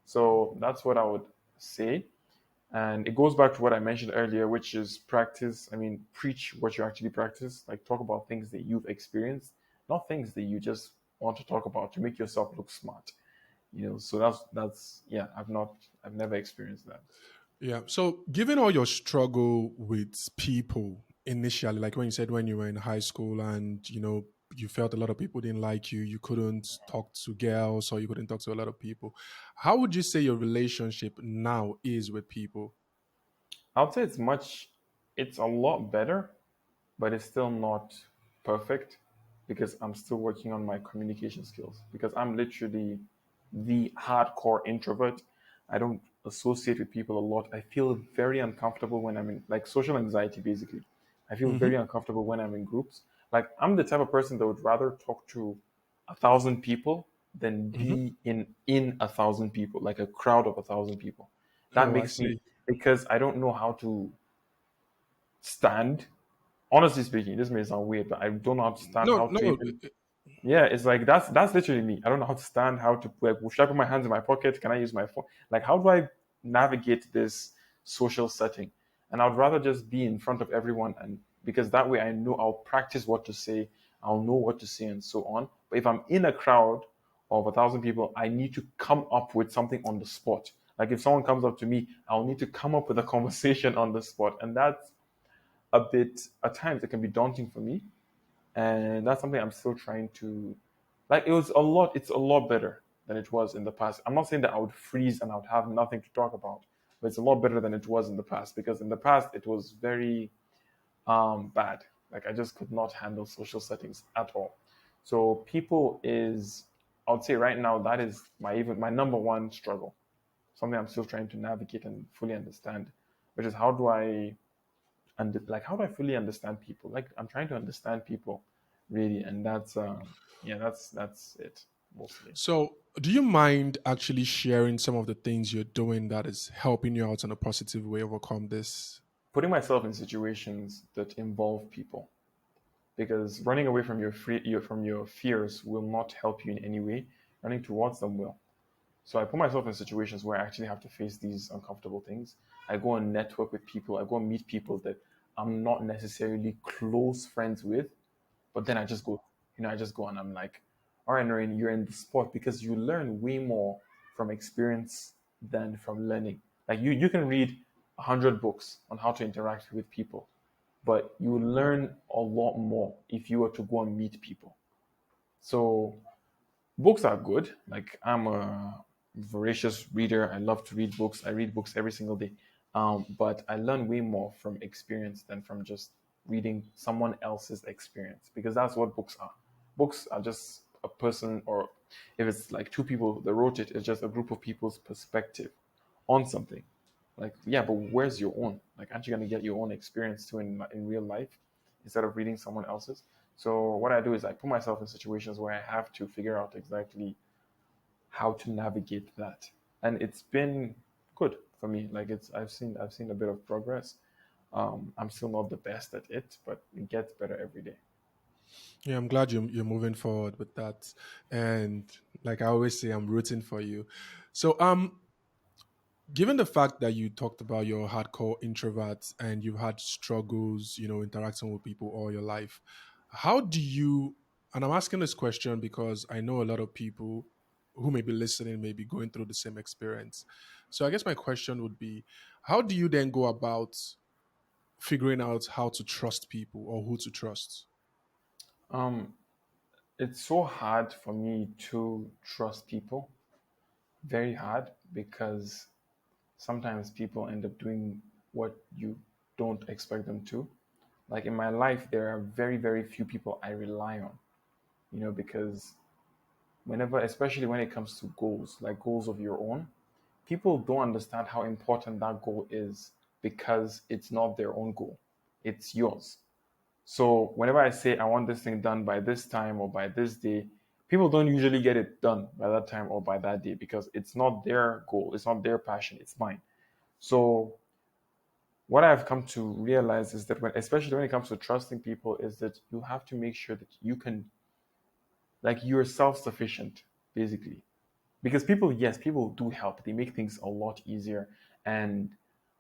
So that's what I would say. And it goes back to what I mentioned earlier, which is practice. I mean, preach what you actually practice. Like talk about things that you've experienced, not things that you just want to talk about to make yourself look smart. So that's yeah, I've never experienced that. Yeah. So, given all your struggle with people initially, like when you said when you were in high school and you felt a lot of people didn't like you, you couldn't talk to girls or you couldn't talk to a lot of people. How would you say your relationship now is with people? I would say it's a lot better, but it's still not perfect because I'm still working on my communication skills because I'm literally the hardcore introvert. I don't associate with people a lot. I feel very uncomfortable when I'm in like social anxiety basically. I feel very Hmm. uncomfortable when I'm in groups. Like I'm the type of person that would rather talk to 1,000 people than Hmm. be in 1,000 people, like a crowd of 1,000 people. That Oh, I makes me see. because I don't know how to stand. Honestly speaking, this may sound weird, but I don't understand No, how to no. even. Yeah, it's like that's literally me. I don't know how to stand, how to like. Should I put my hands in my pocket? Can I use my phone? Like, how do I navigate this social setting? And I'd rather just be in front of everyone, and because that way I know I'll practice what to say, I'll know what to say, and so on. But if I'm in a crowd of 1,000 people, I need to come up with something on the spot. Like if someone comes up to me, I'll need to come up with a conversation on the spot, and that's a bit at times it can be daunting for me, and that's something I'm still trying to like. It's a lot better than it was in the past. I'm not saying that I would freeze and I would have nothing to talk about, but it's a lot better than it was in the past because in the past it was very bad. Like I just could not handle social settings at all. So people is, I would say right now that is my number one struggle, something I'm still trying to navigate and fully understand, which is how do I, and like how do I fully understand people? Like I'm trying to understand people really, and that's yeah, that's it mostly. So, do you mind actually sharing some of the things you're doing that is helping you out in a positive way overcome this? Putting myself in situations that involve people, because running away from from your fears will not help you in any way. Running towards them will. So I put myself in situations where I actually have to face these uncomfortable things. I go and network with people. I go and meet people that I'm not necessarily close friends with, but then I just go and I'm like, all right, Noreen, you're in the sport because you learn way more from experience than from learning. Like you can read 100 books on how to interact with people, but you learn a lot more if you were to go and meet people. So books are good. Like I'm a voracious reader. I love to read books. I read books every single day. But I learn way more from experience than from just reading someone else's experience because that's what books are. Books are just a person, or if it's like two people that wrote it, it's just a group of people's perspective on something. Like, yeah, but where's your own? Like, aren't you gonna get your own experience too in real life instead of reading someone else's? So what I do is I put myself in situations where I have to figure out exactly how to navigate that, and it's been good for me. Like it's I've seen a bit of progress. I'm still not the best at it, but it gets better every day. Yeah, I'm glad you're moving forward with that. And like I always say, I'm rooting for you. So given the fact that you talked about your hardcore introverts and you've had struggles, interacting with people all your life, how do you, and I'm asking this question because I know a lot of people who may be listening may be going through the same experience. So I guess my question would be, how do you then go about figuring out how to trust people or who to trust? Um, it's so hard for me to trust people, very hard, because sometimes people end up doing what you don't expect them to. Like in my life, there are very, very few people I rely on, because whenever, especially when it comes to goals, like goals of your own, people don't understand how important that goal is because it's not their own goal, it's yours. So whenever I say I want this thing done by this time or by this day, people don't usually get it done by that time or by that day because it's not their goal, it's not their passion, it's mine. So what I've come to realize is that especially when it comes to trusting people, is that you have to make sure that you can, like, you're self-sufficient, basically. Because people, yes, people do help. They make things a lot easier, and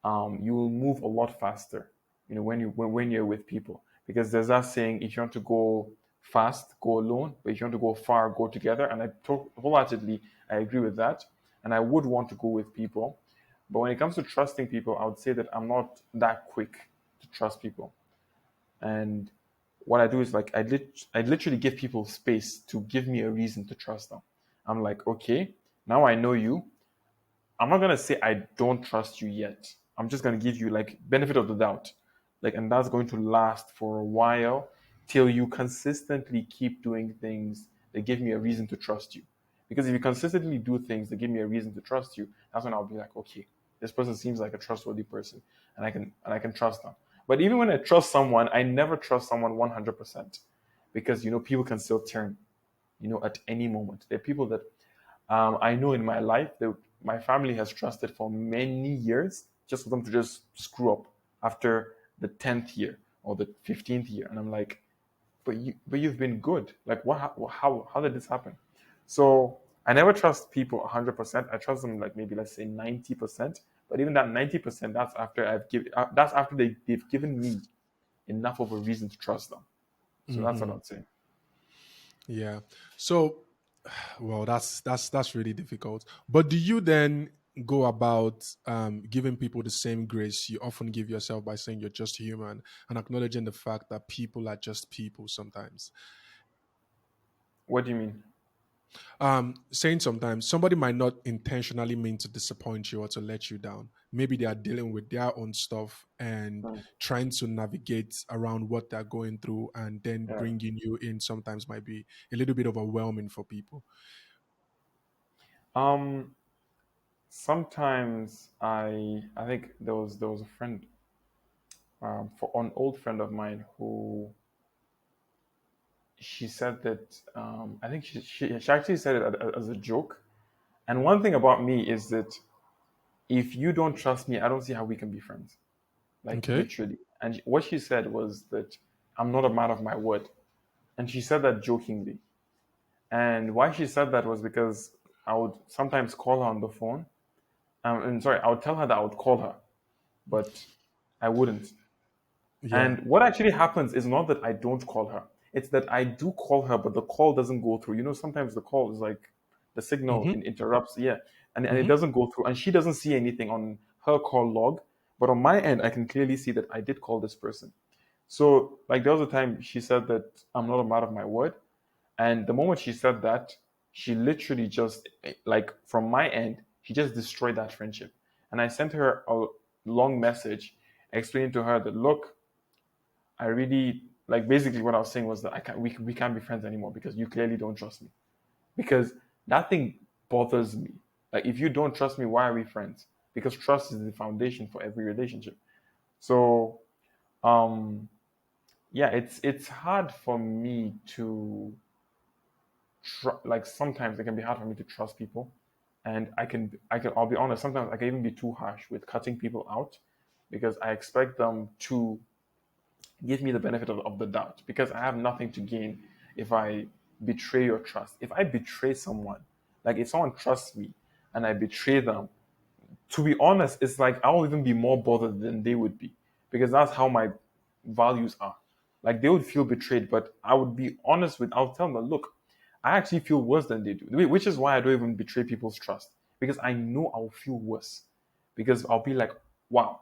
you will move a lot faster. When you're with people, because there's that saying: if you want to go fast, go alone. But if you want to go far, go together. And wholeheartedly, I agree with that. And I would want to go with people. But when it comes to trusting people, I would say that I'm not that quick to trust people. And what I do is like I literally give people space to give me a reason to trust them. I'm like, okay, now I know you. I'm not gonna say I don't trust you yet. I'm just gonna give you like benefit of the doubt, like, and that's going to last for a while till you consistently keep doing things that give me a reason to trust you. Because if you consistently do things that give me a reason to trust you, that's when I'll be like, okay, this person seems like a trustworthy person, and I can trust them. But even when I trust someone, I never trust someone 100% because people can still turn, at any moment. There are people that I know in my life that my family has trusted for many years just for them to just screw up after the 10th year or the 15th year. And I'm like, but you've been good. Like, what, how did this happen? So I never trust people 100%. I trust them like maybe, let's say, 90%. But even that 90%, that's after they've given me enough of a reason to trust them. So that's what Hmm. I'd say. Yeah. So, well, that's really difficult. But do you then go about giving people the same grace you often give yourself by saying you're just human and acknowledging the fact that people are just people sometimes? What do you mean? Saying sometimes somebody might not intentionally mean to disappoint you or to let you down. Maybe they are dealing with their own stuff and Hmm. trying to navigate around what they're going through, and then Yeah. bringing you in sometimes might be a little bit overwhelming for people. Um, Sometimes I think there was a friend, for an old friend of mine, who she said that, I think she actually said it as a joke. And one thing about me is that if you don't trust me, I don't see how we can be friends. Like, Okay. literally. And what she said was that I'm not a man of my word, and she said that jokingly. And why she said that was because I would sometimes call her on the phone. And sorry, I would tell her that I would call her, but I wouldn't. Yeah. And what actually happens is not that I don't call her. It's that I do call her, but the call doesn't go through. Sometimes the call is like the signal Mm-hmm. interrupts, yeah, and it Mm-hmm. doesn't go through. And she doesn't see anything on her call log, but on my end, I can clearly see that I did call this person. So, like, there was a time she said that I'm not a man of my word. And the moment she said that, she literally just, like, from my end, she just destroyed that friendship. And I sent her a long message explaining to her that, look, I really, like, basically what I was saying was that we can't be friends anymore because you clearly don't trust me. Because that thing bothers me. Like, if you don't trust me, why are we friends? Because trust is the foundation for every relationship. So, um, yeah, it's hard for me to like, sometimes it can be hard for me to trust people, and I'll be honest, sometimes I can even be too harsh with cutting people out because I expect them to give me the benefit of the doubt because I have nothing to gain if I betray your trust. If I betray someone, like if someone trusts me and I betray them, to be honest, it's like I'll even be more bothered than they would be because that's how my values are. Like they would feel betrayed, but I would be honest with, I'll tell them, look, I actually feel worse than they do, which is why I don't even betray people's trust because I know I'll feel worse because I'll be like, wow,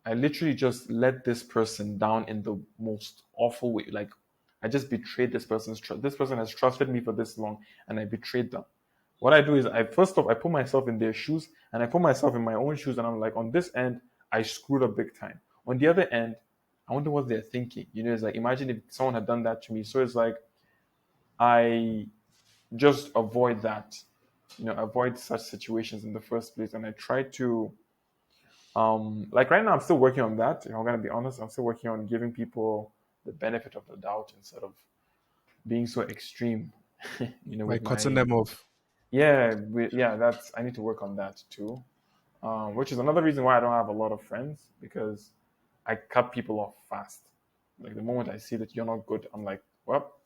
I literally just let this person down in the most awful way. Like I just betrayed this person's trust. This person has trusted me for this long and I betrayed them. What I do is I first off I put myself in their shoes and I put myself in my own shoes and I'm like on this end I screwed up big time. On the other end, I wonder what they're thinking. It's like imagine if someone had done that to me. So it's like I just avoid that, avoid such situations in the first place. And I try to like right now I'm still working on that. I'm gonna be honest, I'm still working on giving people the benefit of the doubt instead of being so extreme, with Like cutting my them off. yeah, that's I need to work on that too. Which is another reason why I don't have a lot of friends because I cut people off fast. Like the moment I see that you're not good, I'm like, well,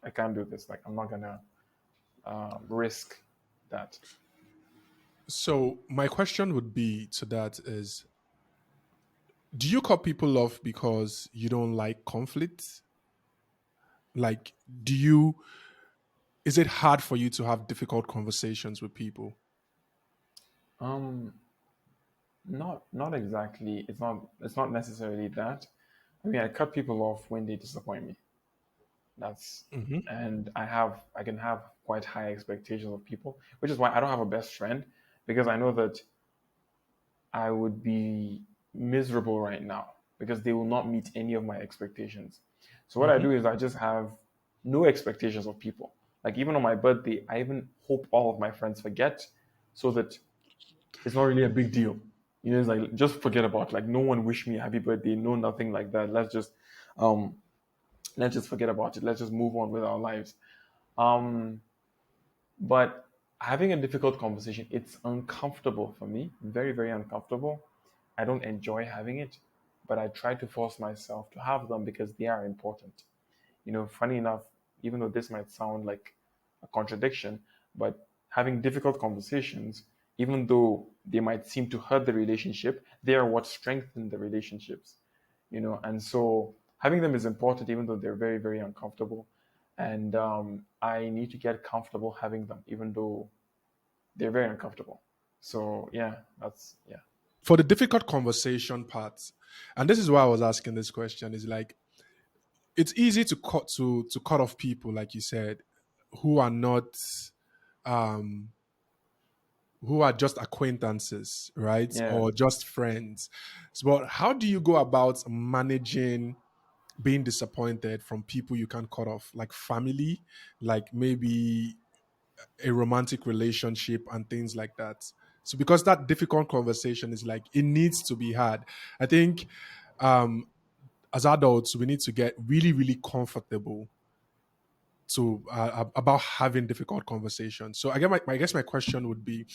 I can't do this. Like I'm not gonna risk that. So my question would be to that is, do you cut people off because you don't like conflict? Like, do you, is it hard for you to have difficult conversations with people? Um, not exactly. It's not necessarily that. I mean, I cut people off when they disappoint me. That's Hmm. and I can have quite high expectations of people, which is why I don't have a best friend because I know that I would be miserable right now because they will not meet any of my expectations. So what I Hmm. do is I just have no expectations of people. Like even on my birthday, I even hope all of my friends forget so that it's not really a big deal. It's like just forget about it. Like no one wish me a happy birthday, no nothing like that. Um let's just forget about it. Let's just move on with our lives. Um but having a difficult conversation, it's uncomfortable for me, very, very uncomfortable. I don't enjoy having it, but I try to force myself to have them because they are important. Funny enough, even though this might sound like a contradiction, but having difficult conversations, even though they might seem to hurt the relationship, they are what strengthen the relationships. And so having them is important, even though they're very, very uncomfortable. And I need to get comfortable having them, even though they're very uncomfortable. So yeah, that's yeah. For the difficult conversation part, and this is why I was asking this question, is like it's easy to cut off people, like you said, who are not um who are just acquaintances, right? Yeah. Or just friends. So, but how do you go about managing being disappointed from people you can cut off, like family, like maybe a romantic relationship and things like that? So because that difficult conversation is like it needs to be had. I think um as adults we need to get really, really comfortable to about having difficult conversations. So I guess my question would be,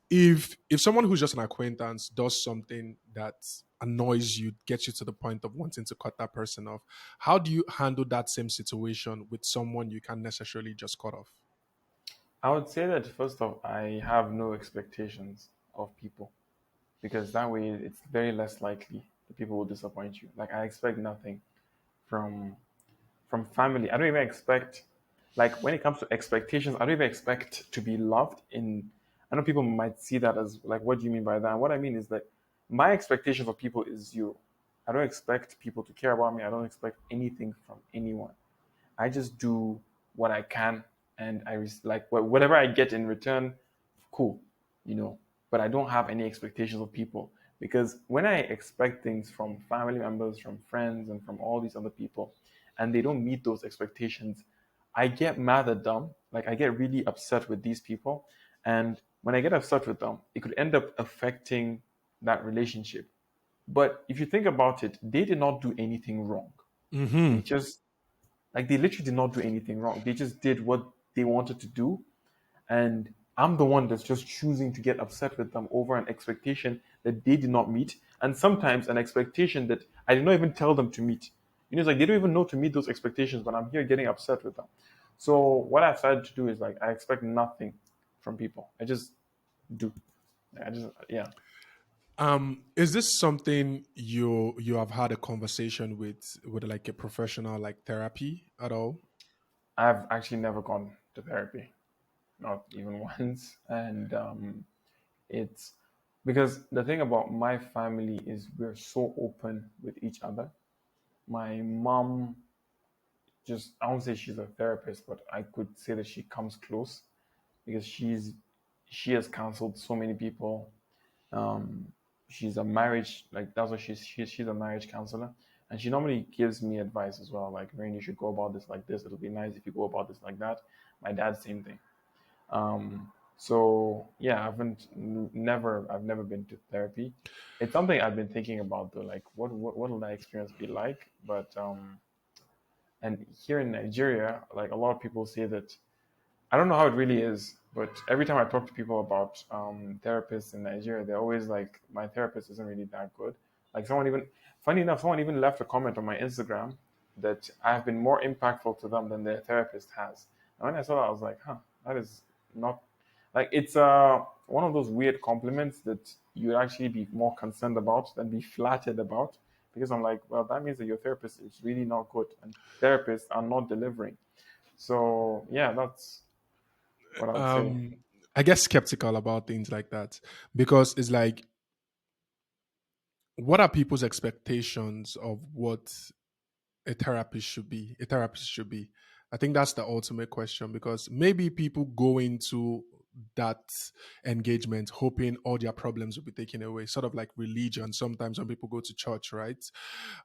if someone who's just an acquaintance does something that annoys you, gets you to the point of wanting to cut that person off, how do you handle that same situation with someone you can't necessarily just cut off? I would say that first off, I have no expectations of people because that way it's very less likely that people will disappoint you. Like I expect nothing from family. I don't even expect like when it comes to expectations, I don't even expect to be loved in I know people might see that as like what do you mean by that? And what I mean is that my expectation for people is zero. I don't expect people to care about me. I don't expect anything from anyone. I just do what I can, and like whatever I get in return, cool, you know. But I don't have any expectations of people because when I expect things from family members, from friends, and from all these other people, and they don't meet those expectations, I get mad at them. Like I get really upset with these people, and when I get upset with them, it could end up affecting that relationship. But if you think about it, they did not do anything wrong. They Hmm. just like they literally did not do anything wrong. They just did what they wanted to do. And I'm the one that's just choosing to get upset with them over an expectation that they did not meet. and sometimes an expectation that I did not even tell them to meet. It's like they don't even know to meet those expectations, but I'm here getting upset with them. So what I've started to do is like I expect nothing from people. I just do. I just yeah. Is this something you have had a conversation with like a professional like therapy at all? I've actually never gone to therapy, not even once, and it's because the thing about my family is we're so open with each other. My mom just I won't say she's a therapist, but I could say that she comes close because she has counseled so many people. Um, she's a marriage like that's what she's a marriage counselor, and she normally gives me advice as well. Like, Rain, you should go about this like this. It'll be nice if you go about this like that. My dad, same thing. So yeah, I've never been to therapy. It's something I've been thinking about though. Like, what will that experience be like? But and here in Nigeria, like a lot of people say that I don't know how it really is, but every time I talk to people about therapists in Nigeria, they're always like, my therapist isn't really that good. Like funny enough, someone even left a comment on my Instagram that I've been more impactful to them than their therapist has. And when I saw that, I was like, huh, that is not like it's one of those weird compliments that you'd actually be more concerned about than be flattered about. Because I'm like, well, that means that your therapist is really not good, and therapists are not delivering. So yeah, that's what I would say. Um, I get skeptical about things like that because it's like, what are people's expectations of what a therapist should be? I think that's the ultimate question because maybe people go into that engagement hoping all their problems will be taken away, sort of like religion. Sometimes when people go to church, right?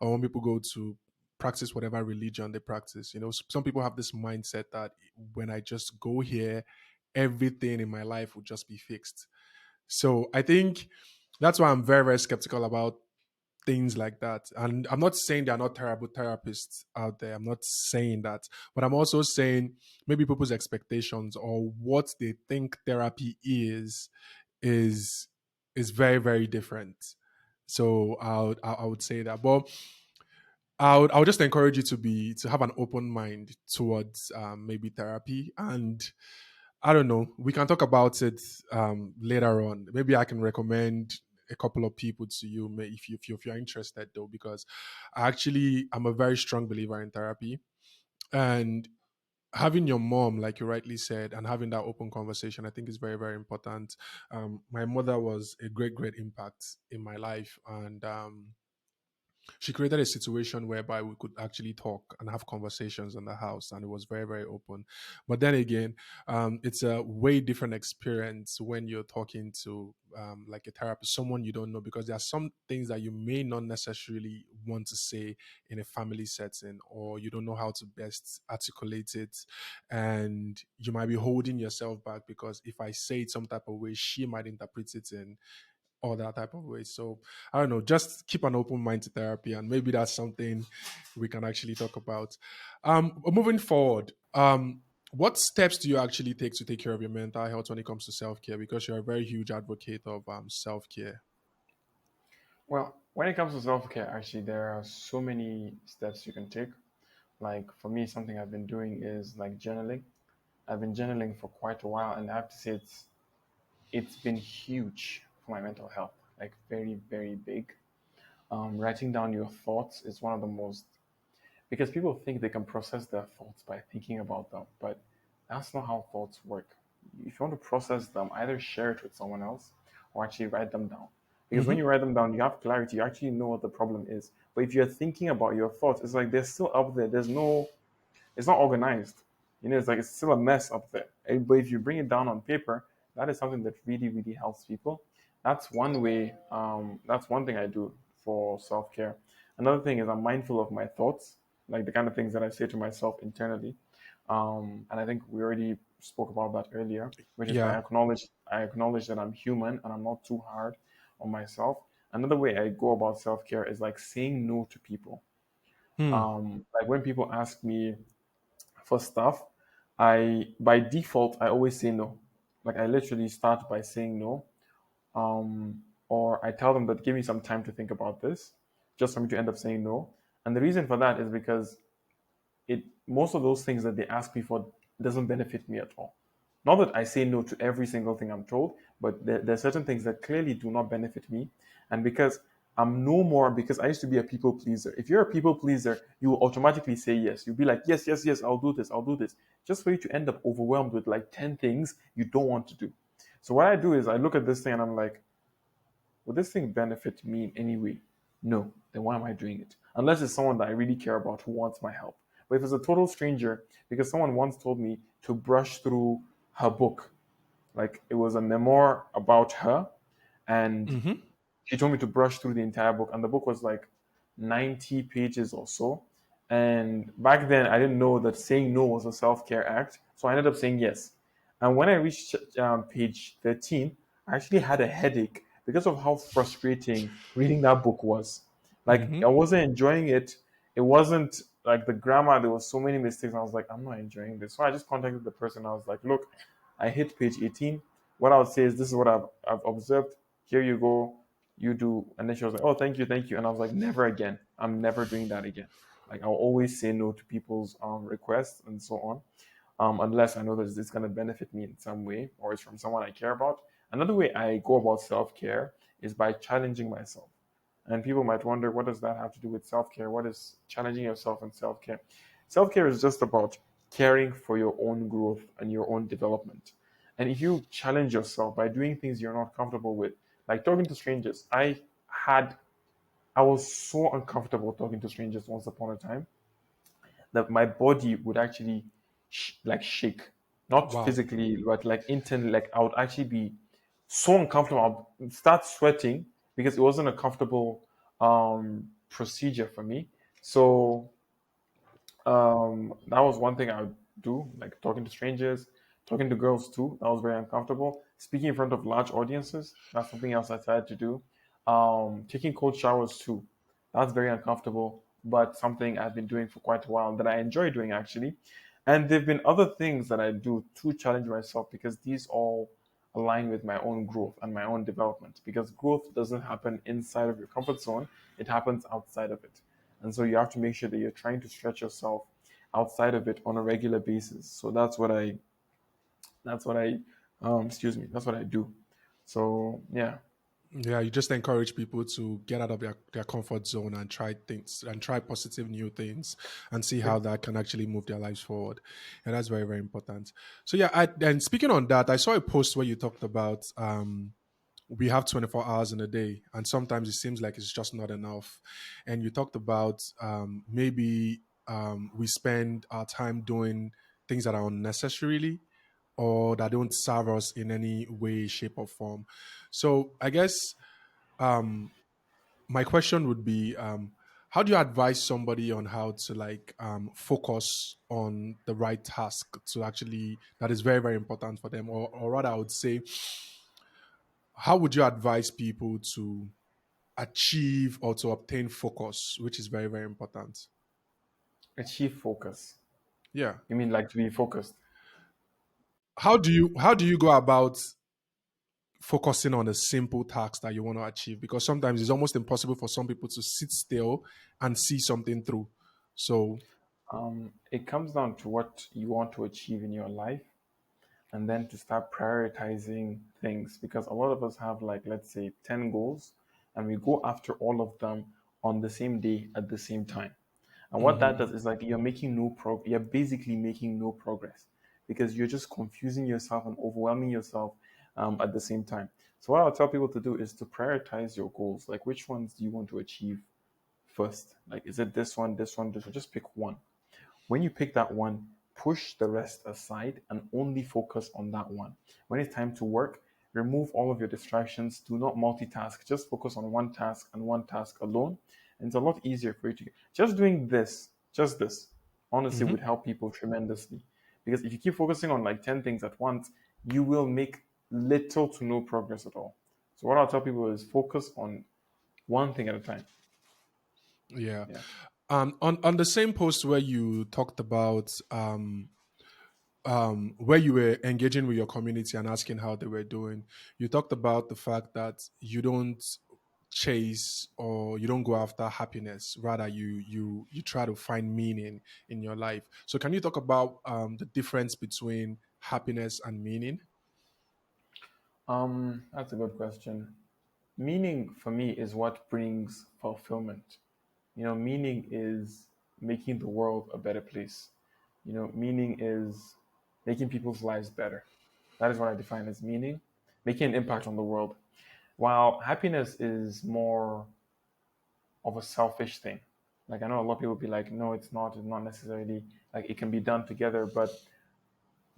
Or when people go to practice whatever religion they practice, some people have this mindset that when I just go here, everything in my life will just be fixed. So I think that's why I'm very, very skeptical about things like that. And I'm not saying there are not terrible therapists out there. I'm not saying that. But I'm also saying maybe people's expectations or what they think therapy is is very, very different. So I would say that. But I would just encourage you to have an open mind towards maybe therapy. And I don't know. We can talk about it later on. Maybe I can recommend a couple of people to you, if you're interested, though, because I'm a very strong believer in therapy, and having your mom, like you rightly said, and having that open conversation, I think is very, very important. My mother was a great, great impact in my life, and she created a situation whereby we could actually talk and have conversations in the house, and it was very, very open. But then again, it's a way different experience when you're talking to like a therapist, someone you don't know, because there are some things that you may not necessarily want to say in a family setting, or you don't know how to best articulate it, and you might be holding yourself back because if I say it some type of way, she might interpret it in all that type of way. So I don't know, just keep an open mind to therapy, and maybe that's something we can actually talk about. Moving forward, what steps do you actually take to take care of your mental health when it comes to self care? Because you're a very huge advocate of self care. Well, when it comes to self care, actually, there are so many steps you can take. Like for me, something I've been doing is like journaling. I've been journaling for quite a while, and I have to say it's been huge for my mental health. Like very very big. Writing down your thoughts is one of the most because people think they can process their thoughts by thinking about them, but that's not how thoughts work. If you want to process them, either share it with someone else or actually write them down. Because when Hmm. you write them down, you have clarity, you actually know what the problem is. But if you're thinking about your thoughts, it's like they're still up there. It's not organized. It's like it's still a mess up there. But if you bring it down on paper, that is something that really, really helps people. That's one way. That's one thing I do for self care. Another thing is I'm mindful of my thoughts, like the kind of things that I say to myself internally. And I think we already spoke about that earlier, which is Yeah. I acknowledge that I'm human and I'm not too hard on myself. Another way I go about self care is like saying no to people. Hmm. Like when people ask me for stuff, I by default I always say no. Like I literally start by saying no. or I tell them that give me some time to think about this, just for me to end up saying no. And the reason for that is because it most of those things that they ask me for doesn't benefit me at all. Not that I say no to every single thing I'm told, but there are certain things that clearly do not benefit me. And because I'm no more, because I used to be a people pleaser. If you're a people pleaser, you will automatically say yes. You'll be like, yes, yes, yes, I'll do this, I'll do this. Just for you to end up overwhelmed with like 10 things you don't want to do. So what I do is I look at this thing and I'm like, will this thing benefit me in any way? No. Then why am I doing it? Unless it's someone that I really care about who wants my help. But if it's a total stranger, because someone once told me to brush through her book, like it was a memoir about her, and Mm-hmm. she told me to brush through the entire book, and the book was like 90 pages or so. And back then, I didn't know that saying no was a self care act, so I ended up saying yes. And when I reached page 13, I actually had a headache because of how frustrating reading that book was. Like, Mm-hmm. I wasn't enjoying it. It wasn't like the grammar, there was so many mistakes. I was like, I'm not enjoying this. So I just contacted the person. I was like, look, I hit page 18. What I would say is, this is what I've observed. Here you go, you do. And then she was like, oh, thank you, thank you. And I was like, never again. I'm never doing that again. Like, I'll always say no to people's requests and so on, unless I know that it's going to benefit me in some way or it's from someone I care about. Another way I go about self care is by challenging myself. And people might wonder, what does that have to do with self care? What is challenging yourself and self care? Self care is just about caring for your own growth and your own development. And if you challenge yourself by doing things you're not comfortable with, like talking to strangers, I was so uncomfortable talking to strangers once upon a time that my body would actually like shake, not Wow. physically, but like internally. Like I would actually be so uncomfortable. I'd start sweating because it wasn't a comfortable procedure for me. So that was one thing I would do, like talking to strangers, talking to girls too. That was very uncomfortable. Speaking in front of large audiences, that's something else I tried to do. Taking cold showers too, that's very uncomfortable, but something I've been doing for quite a while that I enjoy doing actually. And there've been other things that I do to challenge myself because these all align with my own growth and my own development. Because growth doesn't happen inside of your comfort zone; it happens outside of it. And so you have to make sure that you're trying to stretch yourself outside of it on a regular basis. So that's what I excuse me, that's what I do. So yeah. Yeah, you just encourage people to get out of their comfort zone and try things and try positive new things and see how Yep. that can actually move their lives forward. And that's very, very important. So yeah, and speaking on that, I saw a post where you talked about we have 24 hours in a day and sometimes it seems like it's just not enough. And you talked about maybe we spend our time doing things that are unnecessarily or that don't serve us in any way, shape, or form. So I guess um, my question would be, how do you advise somebody on how to like focus on the right task to actually that is very, very important for them, or rather, I would say, how would you advise people to achieve or to obtain focus, which is very, very important? Achieve focus. Yeah. You mean like to be focused? How do you go about focusing on a simple task that you want to achieve? Because sometimes it's almost impossible for some people to sit still and see something through. So It comes down to what you want to achieve in your life, and then to start prioritizing things, because a lot of us have, like, let's say 10 goals, and we go after all of them on the same day at the same time. And what that mhm. does is, like, you're basically making no progress because you're just confusing yourself and overwhelming yourself at the same time. So what I'll tell people to do is to prioritize your goals. Like, which ones do you want to achieve first? Like, is it this one, this one, this one? Just pick one. When you pick that one, push the rest aside and only focus on that one. When it's time to work, remove all of your distractions. Do not multitask. Just focus on one task and one task alone. And it's a lot easier for you to just doing this, just this, honestly would Mhm. help people tremendously. Because if you keep focusing on like 10 things at once, you will make little to no progress at all. So what I'll tell people is focus on one thing at a time. Yeah. Yeah. On the same post where you talked about where you were engaging with your community and asking how they were doing, you talked about the fact that you don't chase or you don't go after happiness. Rather, you try to find meaning in your life. So, can you talk about the difference between happiness and meaning? That's a good question. Meaning for me is what brings fulfillment. Meaning is making the world a better place. Meaning is making people's lives better. That is what I define as meaning, making an impact on the world. While happiness is more of a selfish thing. Like I know a lot of people be like, no, it's not necessarily like it can be done together. But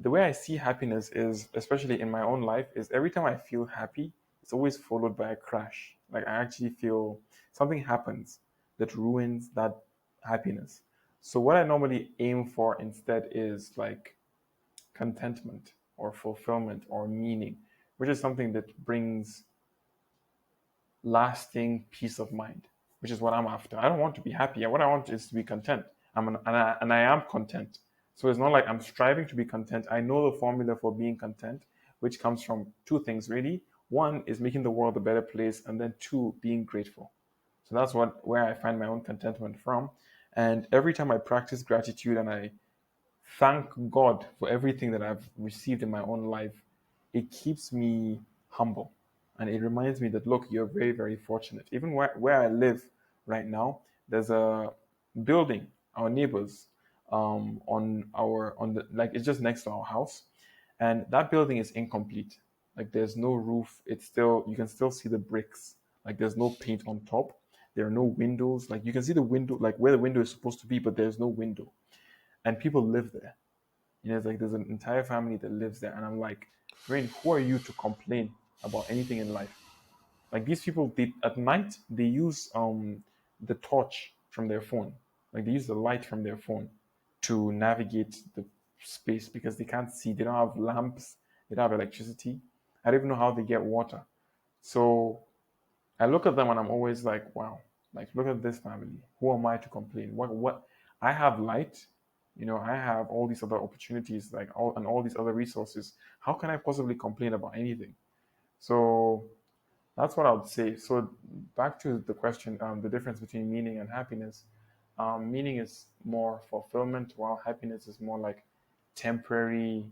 the way I see happiness is, especially in my own life, is every time I feel happy, it's always followed by a crash. Like I actually feel something happens that ruins that happiness. So what I normally aim for instead is like contentment or fulfillment or meaning, which is something that brings lasting peace of mind, which is what I'm after. I don't want to be happy. What I want is to be content. And I am content. So it's not like I'm striving to be content. I know the formula for being content, which comes from two things really. One is making the world a better place, and then two, being grateful. So that's where I find my own contentment from. And every time I practice gratitude and I thank God for everything that I've received in my own life, it keeps me humble. And it reminds me that, look, you're very, very fortunate. Even where I live right now, there's a building, our neighbors, on the, like, it's just next to our house. And that building is incomplete. Like, there's no roof. You can still see the bricks. Like, there's no paint on top. There are no windows. Like, you can see the window, like where the window is supposed to be, but there's no window, and people live there. It's like there's an entire family that lives there, and I'm like, Rain, who are you to complain about anything in life? Like these people, at night they use the torch from their phone, like they use the light from their phone to navigate the space because they can't see. They don't have lamps. They don't have electricity. I don't even know how they get water. So I look at them and I'm always like, wow, like look at this family. Who am I to complain? What I have light, I have all these other opportunities, like all these other resources. How can I possibly complain about anything? So that's what I would say. So back to the question, the difference between meaning and happiness. Meaning is more fulfillment, while happiness is more like temporary,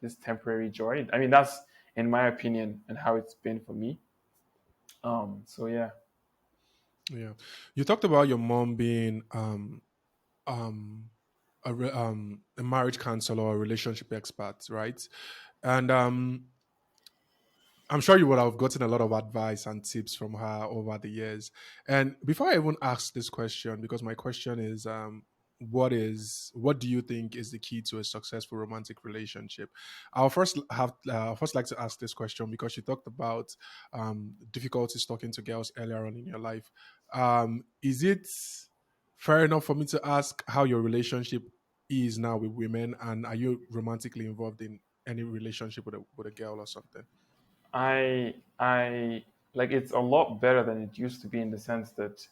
this temporary joy. I mean, that's in my opinion and how it's been for me. So yeah. Yeah, you talked about your mom being um, a marriage counselor or a relationship expert, right? And I'm sure you would have gotten a lot of advice and tips from her over the years. And before I even ask this question, because my question is, what do you think is the key to a successful romantic relationship? I'll first like to ask this question because you talked about difficulties talking to girls earlier on in your life. Is it fair enough for me to ask how your relationship is now with women, and are you romantically involved in any relationship with a girl or something? I like it's a lot better than it used to be in the sense that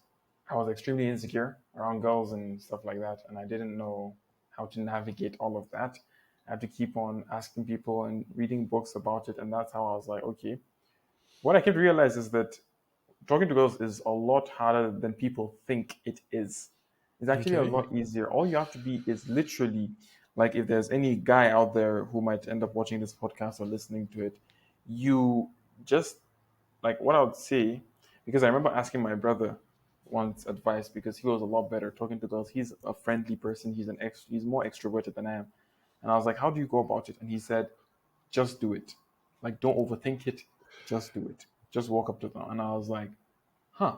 I was extremely insecure around girls and stuff like that, and I didn't know how to navigate all of that. I had to keep on asking people and reading books about it, and that's how I was like, okay. What I came to realize is that talking to girls is a lot harder than people think it is. It's actually a Okay. lot easier. All you have to be is literally like if there's any guy out there who might end up watching this podcast or listening to it, you just like what I would say, because I remember asking my brother once advice because he was a lot better talking to girls. He's a friendly person. He's more extroverted than I am. And I was like, how do you go about it? And he said, just do it. Like don't overthink it. Just do it. Just walk up to them. And I was like, huh.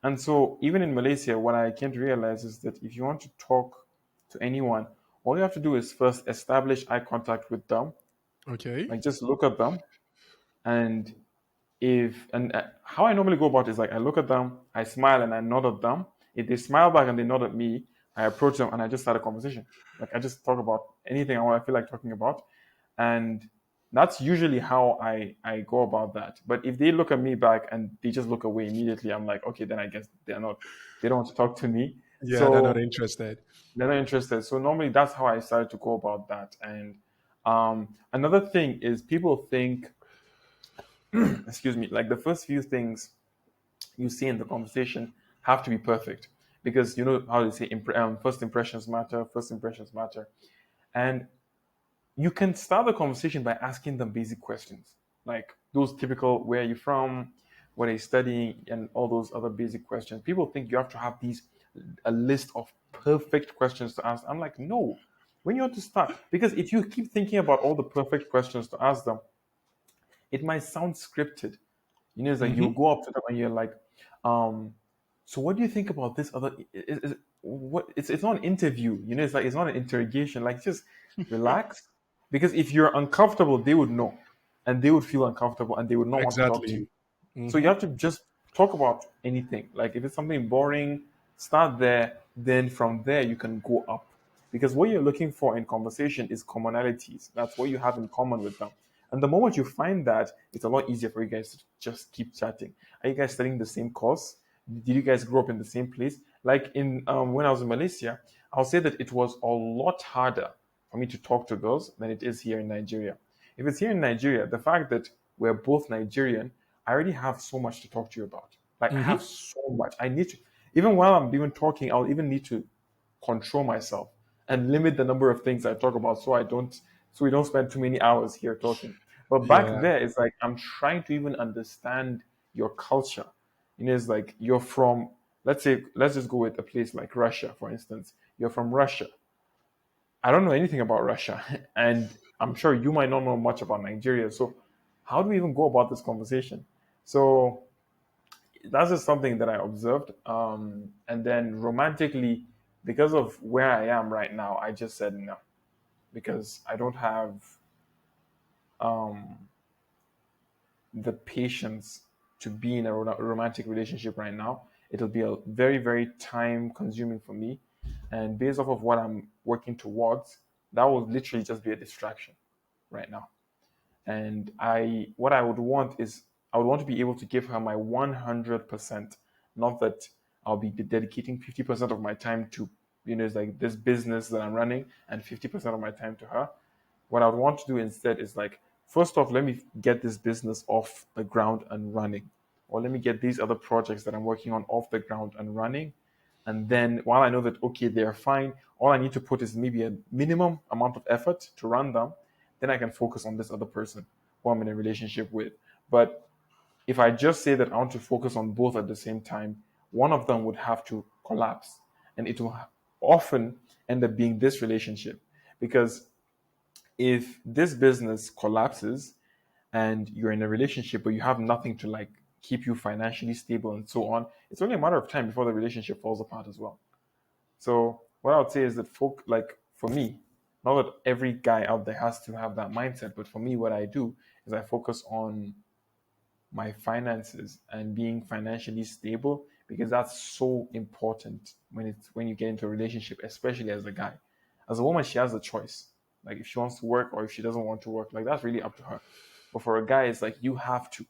And so, even in Malaysia, what I came to realize is that if you want to talk to anyone, all you have to do is first establish eye contact with them, Okay. like just look at them. And how I normally go about it is like I look at them, I smile, and I nod at them. If they smile back and they nod at me, I approach them and I just start a conversation. Like I just talk about anything I feel like talking about, and that's usually how I go about that. But if they look at me back and they just look away immediately, I'm like, okay, then I guess they don't want to talk to me. Yeah, they're not So interested. they're not interested. So normally that's how I started to go about that. And another thing is people think, excuse me, like the first few things you see in the conversation have to be perfect because you know how they say first impressions matter, first impressions matter. And you can start the conversation by asking them basic questions, like those typical where are you from, what are you studying, and all those other basic questions. People think you have to have these a list of perfect questions to ask. I'm like, no. When you want to start, because if you keep thinking about all the perfect questions to ask them, it might sound scripted. You know, it's like you Hmm. go up to them and you're like, um, so what do you think about this other? What? It's not an interview. You know, it's like it's not an interrogation. Like just relax, because if you're uncomfortable, they would know, and they would feel uncomfortable, and they would not want to talk to Exactly. you. So you Hmm. have to just talk about anything. Like if it's something boring, start there. Then from there you can go up. Because what you're looking for in conversation is commonalities. That's what you have in common with them. And the moment you find that, it's a lot easier for you guys to just keep chatting. Are you guys studying the same course? Did you guys grow up in the same place? Like in when I was in Malaysia, I'll say that it was a lot harder for me to talk to girls than it is here in Nigeria. If it's here in Nigeria, the fact that we're both Nigerian, I already have so much to talk to you about. Like I have Hmm. so much. I need to, even while I'm even talking, I'll even need to control myself and limit the number of things I talk about so we don't spend too many hours here talking. But back Yeah. there, it's like I'm trying to even understand your culture. You know, it's like you're from, let's just go with a place like Russia, for instance. You're from Russia. I don't know anything about Russia, and I'm sure you might not know much about Nigeria. So, how do we even go about this conversation? So, that's just something that I observed. And then romantically, because of where I am right now, I just said no because I don't have um, the patience to be in a romantic relationship right now. It'll be a very, very time consuming for me. And based off of what I'm working towards, that will literally just be a distraction right now. And what I would want is, I would want to be able to give her my 100%, not that I'll be dedicating 50% of my time to, you know, it's like this business that I'm running and 50% of my time to her. What I would want to do instead is like, first off, let me get this business off the ground and running, or let me get these other projects that I'm working on off the ground and running. And then while I know that, okay, they're fine, all I need to put is maybe a minimum amount of effort to run them, then I can focus on this other person who I'm in a relationship with. But if I just say that I want to focus on both at the same time, one of them would have to collapse. And it will often end up being this relationship. Because if this business collapses and you're in a relationship but you have nothing to like keep you financially stable and so on, it's only a matter of time before the relationship falls apart as well. So what I would say is that folk like for me, not that every guy out there has to have that mindset, but for me, what I do is I focus on my finances and being financially stable because that's so important when you get into a relationship, especially as a guy. As a woman, she has a choice. Like if she wants to work or if she doesn't want to work, like that's really up to her. But for a guy, it's like you have to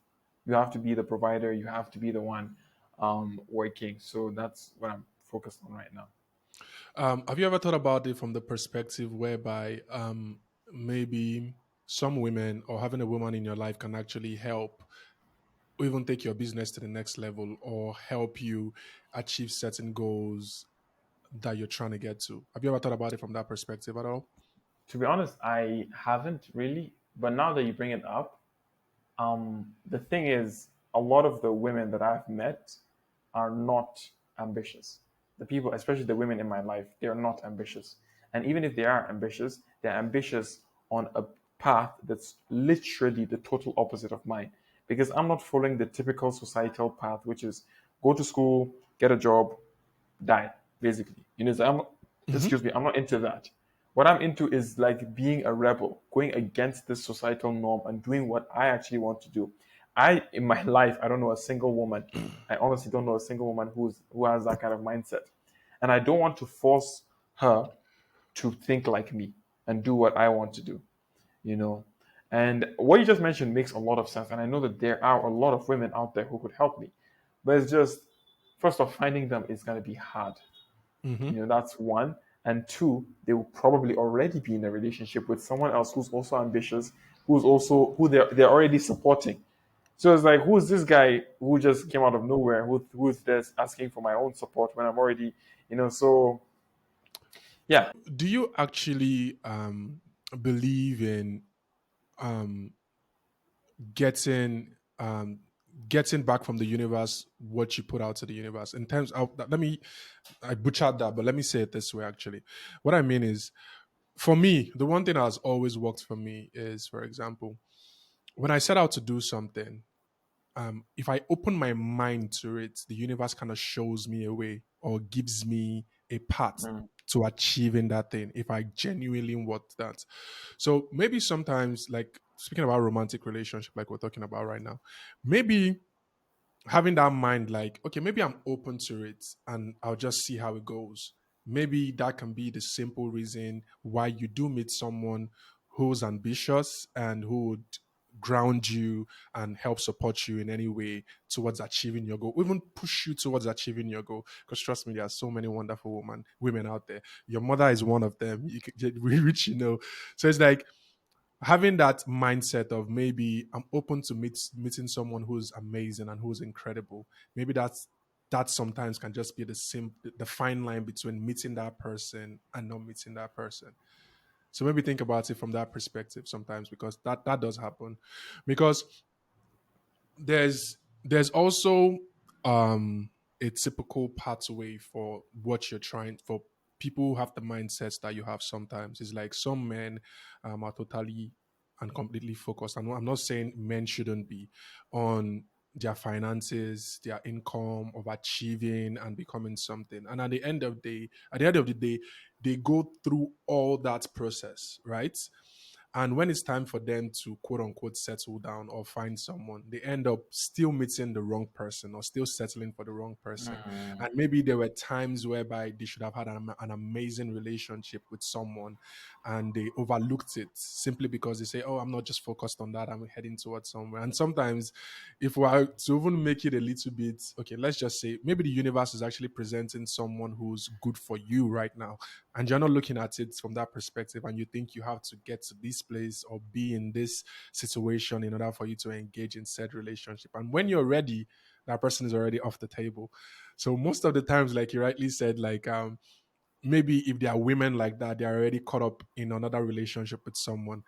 be the provider, you have to be the one working. So that's what I'm focused on right now. Have you ever thought about it from the perspective whereby maybe some women or having a woman in your life can actually help or even take your business to the next level or help you achieve certain goals that you're trying to get to? Have you ever thought about it from that perspective at all? To be honest, I haven't really, but now that you bring it up, the thing is, a lot of the women that I've met are not ambitious. The people, especially the women in my life, they are not ambitious. And even if they are ambitious, they're ambitious on a path that's literally the total opposite of mine. Because I'm not following the typical societal path, which is go to school, get a job, die, basically. You know, so excuse Hmm. me, I'm not into that. What I'm into is like being a rebel, going against this societal norm and doing what I actually want to do. In my life, I don't know a single woman. I honestly don't know a single woman who has that kind of mindset. And I don't want to force her to think like me and do what I want to do, you know. And what you just mentioned makes a lot of sense. And I know that there are a lot of women out there who could help me. But it's just, first off, finding them is going to be hard. Mm-hmm. That's one. And two, they will probably already be in a relationship with someone else who's also ambitious, who they're already supporting. So it's like, who's this guy who just came out of nowhere? Who's this asking for my own support when I'm already, so yeah. Do you actually believe in um, getting getting back from the universe what you put out to the universe? In terms of, let me, I butchered that, but let me say it this way. Actually, what I mean is, for me, the one thing that has always worked for me is, for example, when I set out to do something, if I open my mind to it, the universe kind of shows me a way or gives me a path Mm. to achieving that thing if I genuinely want that. So maybe sometimes, like speaking about romantic relationship, like we're talking about right now, maybe having that mind, like, okay, maybe I'm open to it and I'll just see how it goes. Maybe that can be the simple reason why you do meet someone who's ambitious and who would ground you and help support you in any way towards achieving your goal, even push you towards achieving your goal. Because trust me, there are so many wonderful women out there. Your mother is one of them. You could, which you know. So it's like having that mindset of, maybe I'm open to meeting someone who's amazing and who's incredible. Maybe that sometimes can just be the fine line between meeting that person and not meeting that person. So maybe think about it from that perspective sometimes, because that does happen. Because there's also um a typical pathway for what you're trying for. People who have the mindsets that you have sometimes, is like some men are totally and completely focused. I'm not saying men shouldn't be on their finances, their income, of achieving and becoming something. And at the end of the day, they go through all that process, right? And when it's time for them to quote unquote settle down or find someone, they end up still meeting the wrong person or still settling for the wrong person. Mm. And maybe there were times whereby they should have had an amazing relationship with someone and they overlooked it simply because they say, oh, I'm not just focused on that, I'm heading towards somewhere. And sometimes, if we are to even make it a little bit, okay, let's just say maybe the universe is actually presenting someone who's good for you right now, and you're not looking at it from that perspective, and you think you have to get to this place or be in this situation in order for you to engage in said relationship. And when you're ready, that person is already off the table. So most of the times, like you rightly said, like maybe if there are women like that, they're already caught up in another relationship with someone.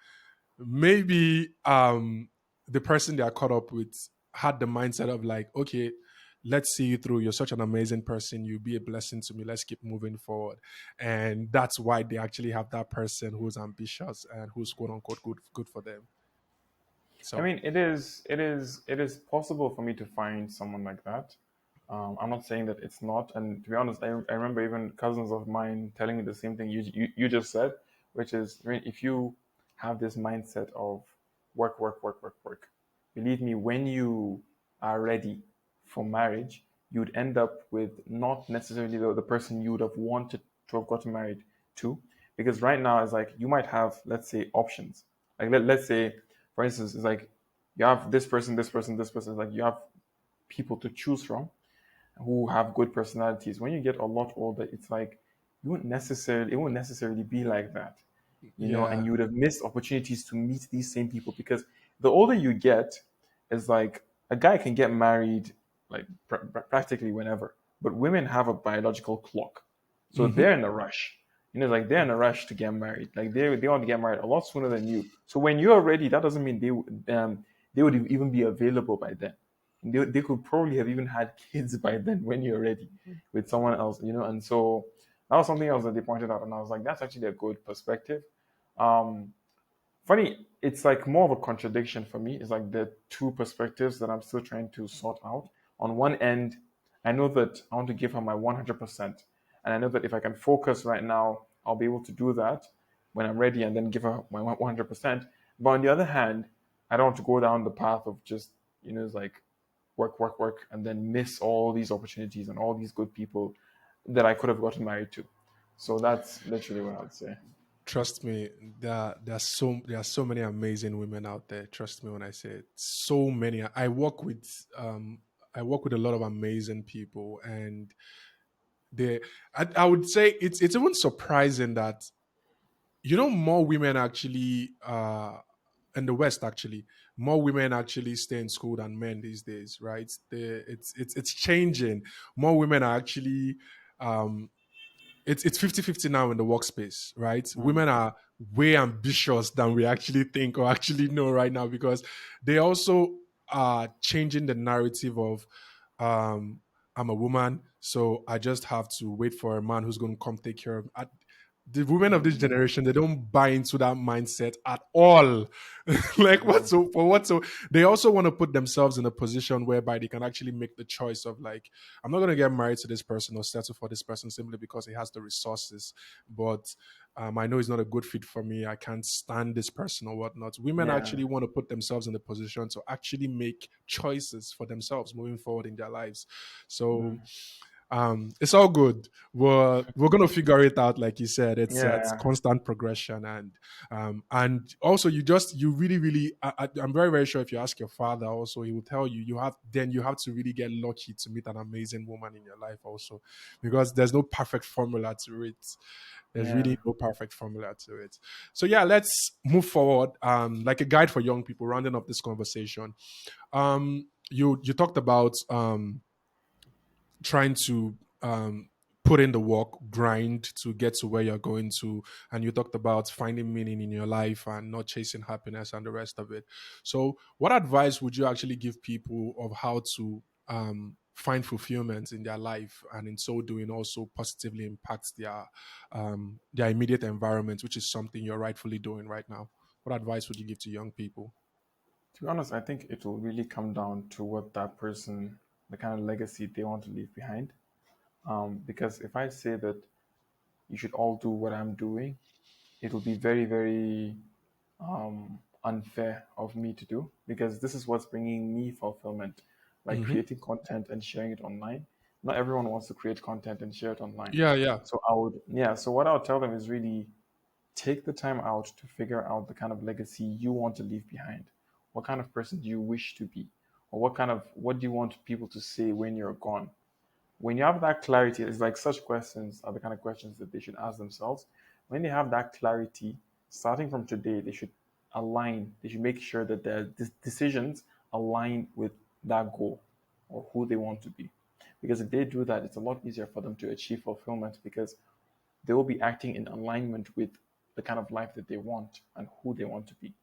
Maybe the person they are caught up with had the mindset of like, okay, let's see you through. You're such an amazing person. You'll be a blessing to me. Let's keep moving forward. And that's why they actually have that person who's ambitious and who's quote unquote good for them. I So mean, it is possible for me to find someone like that. I'm not saying that it's not. And to be honest, I remember even cousins of mine telling me the same thing you just said, which is, I mean, if you have this mindset of work, work, work, work, work, believe me, when you are ready for marriage, you'd end up with not necessarily the person you would have wanted to have gotten married to. Because right now, it's like you might have, let's say, options. Like, let's say, for instance, it's like you have this person, this person, this person. It's like you have people to choose from who have good personalities. When you get a lot older, it's like it won't necessarily be like that, and yeah. you would have missed opportunities to meet these same people because the older you get, is like a guy can get married like practically whenever, but women have a biological clock, so Hmm. they're in a rush. Like they're in a rush to get married. Like they want to get married a lot sooner than you. So when you're ready, that doesn't mean they would even be available by then. They could probably have even had kids by then when you're ready with someone else, and so that was something else that they pointed out, and I was like, that's actually a good perspective. Um, Funny, it's like more of a contradiction for me. It's like the two perspectives that I'm still trying to sort out. On one end, I know that I want to give her my 100%. And I know that if I can focus right now, I'll be able to do that when I'm ready and then give her my 100%. But on the other hand, I don't want to go down the path of just, it's like work, work, work, and then miss all these opportunities and all these good people that I could have gotten married to. So that's literally what I would say. Trust me, there are so many amazing women out there. Trust me when I say it. So many. I work with a lot of amazing people, and they, I would say it's even surprising that more women actually in the West actually more women actually stay in school than men these days, right? It's changing. More women are actually um, it's 50-50 now in the workspace, right? Mm. Women are way ambitious than we actually think or actually know right now because they also are changing the narrative of um I'm a woman, so I just have to wait for a man who's going to come take care of the women of this Mm. generation. They don't buy into that mindset at all. Like what Yeah. so for what so they also want to put themselves in a position whereby they can actually make the choice of like, I'm not going to get married to this person or settle for this person simply because he has the resources, but I know he's not a good fit for me. I can't stand this person or whatnot. Women Yeah. actually want to put themselves in a position to actually make choices for themselves moving forward in their lives. So Mm. it's all good. We're gonna figure it out, like you said. It's Yeah. constant progression, and also you really really I'm very very sure if you ask your father also he will tell you you have to really get lucky to meet an amazing woman in your life also, because there's no perfect formula to it. There's Yeah. really no perfect formula to it. So yeah, let's move forward. Like a guide for young people, rounding up this conversation. You talked about trying to put in the work, grind to get to where you're going to. And you talked about finding meaning in your life and not chasing happiness and the rest of it. So, what advice would you actually give people of how to find fulfillment in their life, and in so doing also positively impact their immediate environment, which is something you're rightfully doing right now? What advice would you give to young people? To be honest, I think it will really come down to what that person, the kind of legacy they want to leave behind. Because if I say that you should all do what I'm doing, it will be very, very unfair of me to do, because this is what's bringing me fulfillment, like Hmm. creating content and sharing it online. Not everyone wants to create content and share it online. Yeah, yeah. So I would, yeah. So what I would tell them is really take the time out to figure out the kind of legacy you want to leave behind. What kind of person do you wish to be? Or what do you want people to say when you're gone? When you have that clarity, it's like such questions are the kind of questions that they should ask themselves. When they have that clarity, starting from today, they should align, they should make sure that their decisions align with that goal or who they want to be. Because if they do that, it's a lot easier for them to achieve fulfillment, because they will be acting in alignment with the kind of life that they want and who they want to be,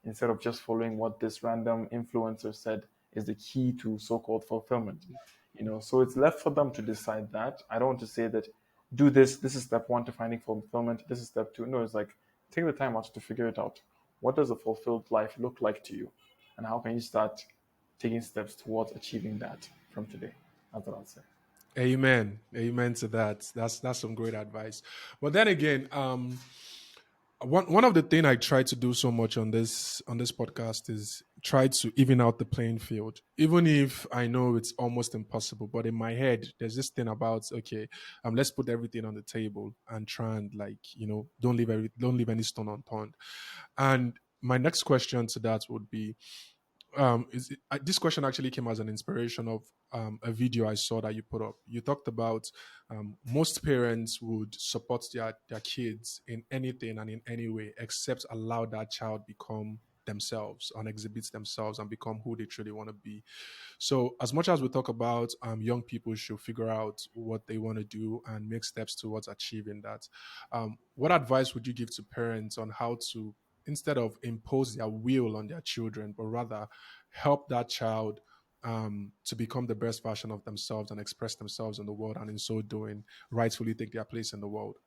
instead of just following what this random influencer said is the key to so-called fulfillment. So it's left for them to decide that. I don't want to say that do this is step one to finding fulfillment, this is step two. No, it's like take the time out to figure it out. What does a fulfilled life look like to you, and how can you start taking steps towards achieving that from today? That's what I'll say. Amen. Amen to that. That's some great advice. But then again, one of the thing I try to do so much on this podcast is try to even out the playing field. Even if I know it's almost impossible, but in my head, there's this thing about okay, let's put everything on the table and try and like don't leave any stone unturned. And my next question to that would be this question actually came as an inspiration of a video I saw that you put up. You talked about most parents would support their kids in anything and in any way except allow that child become themselves and exhibit themselves and become who they truly want to be. So, as much as we talk about young people should figure out what they want to do and make steps towards achieving that, what advice would you give to parents on how to, instead of impose their will on their children, but rather help that child to become the best version of themselves and express themselves in the world, and in so doing, rightfully take their place in the world?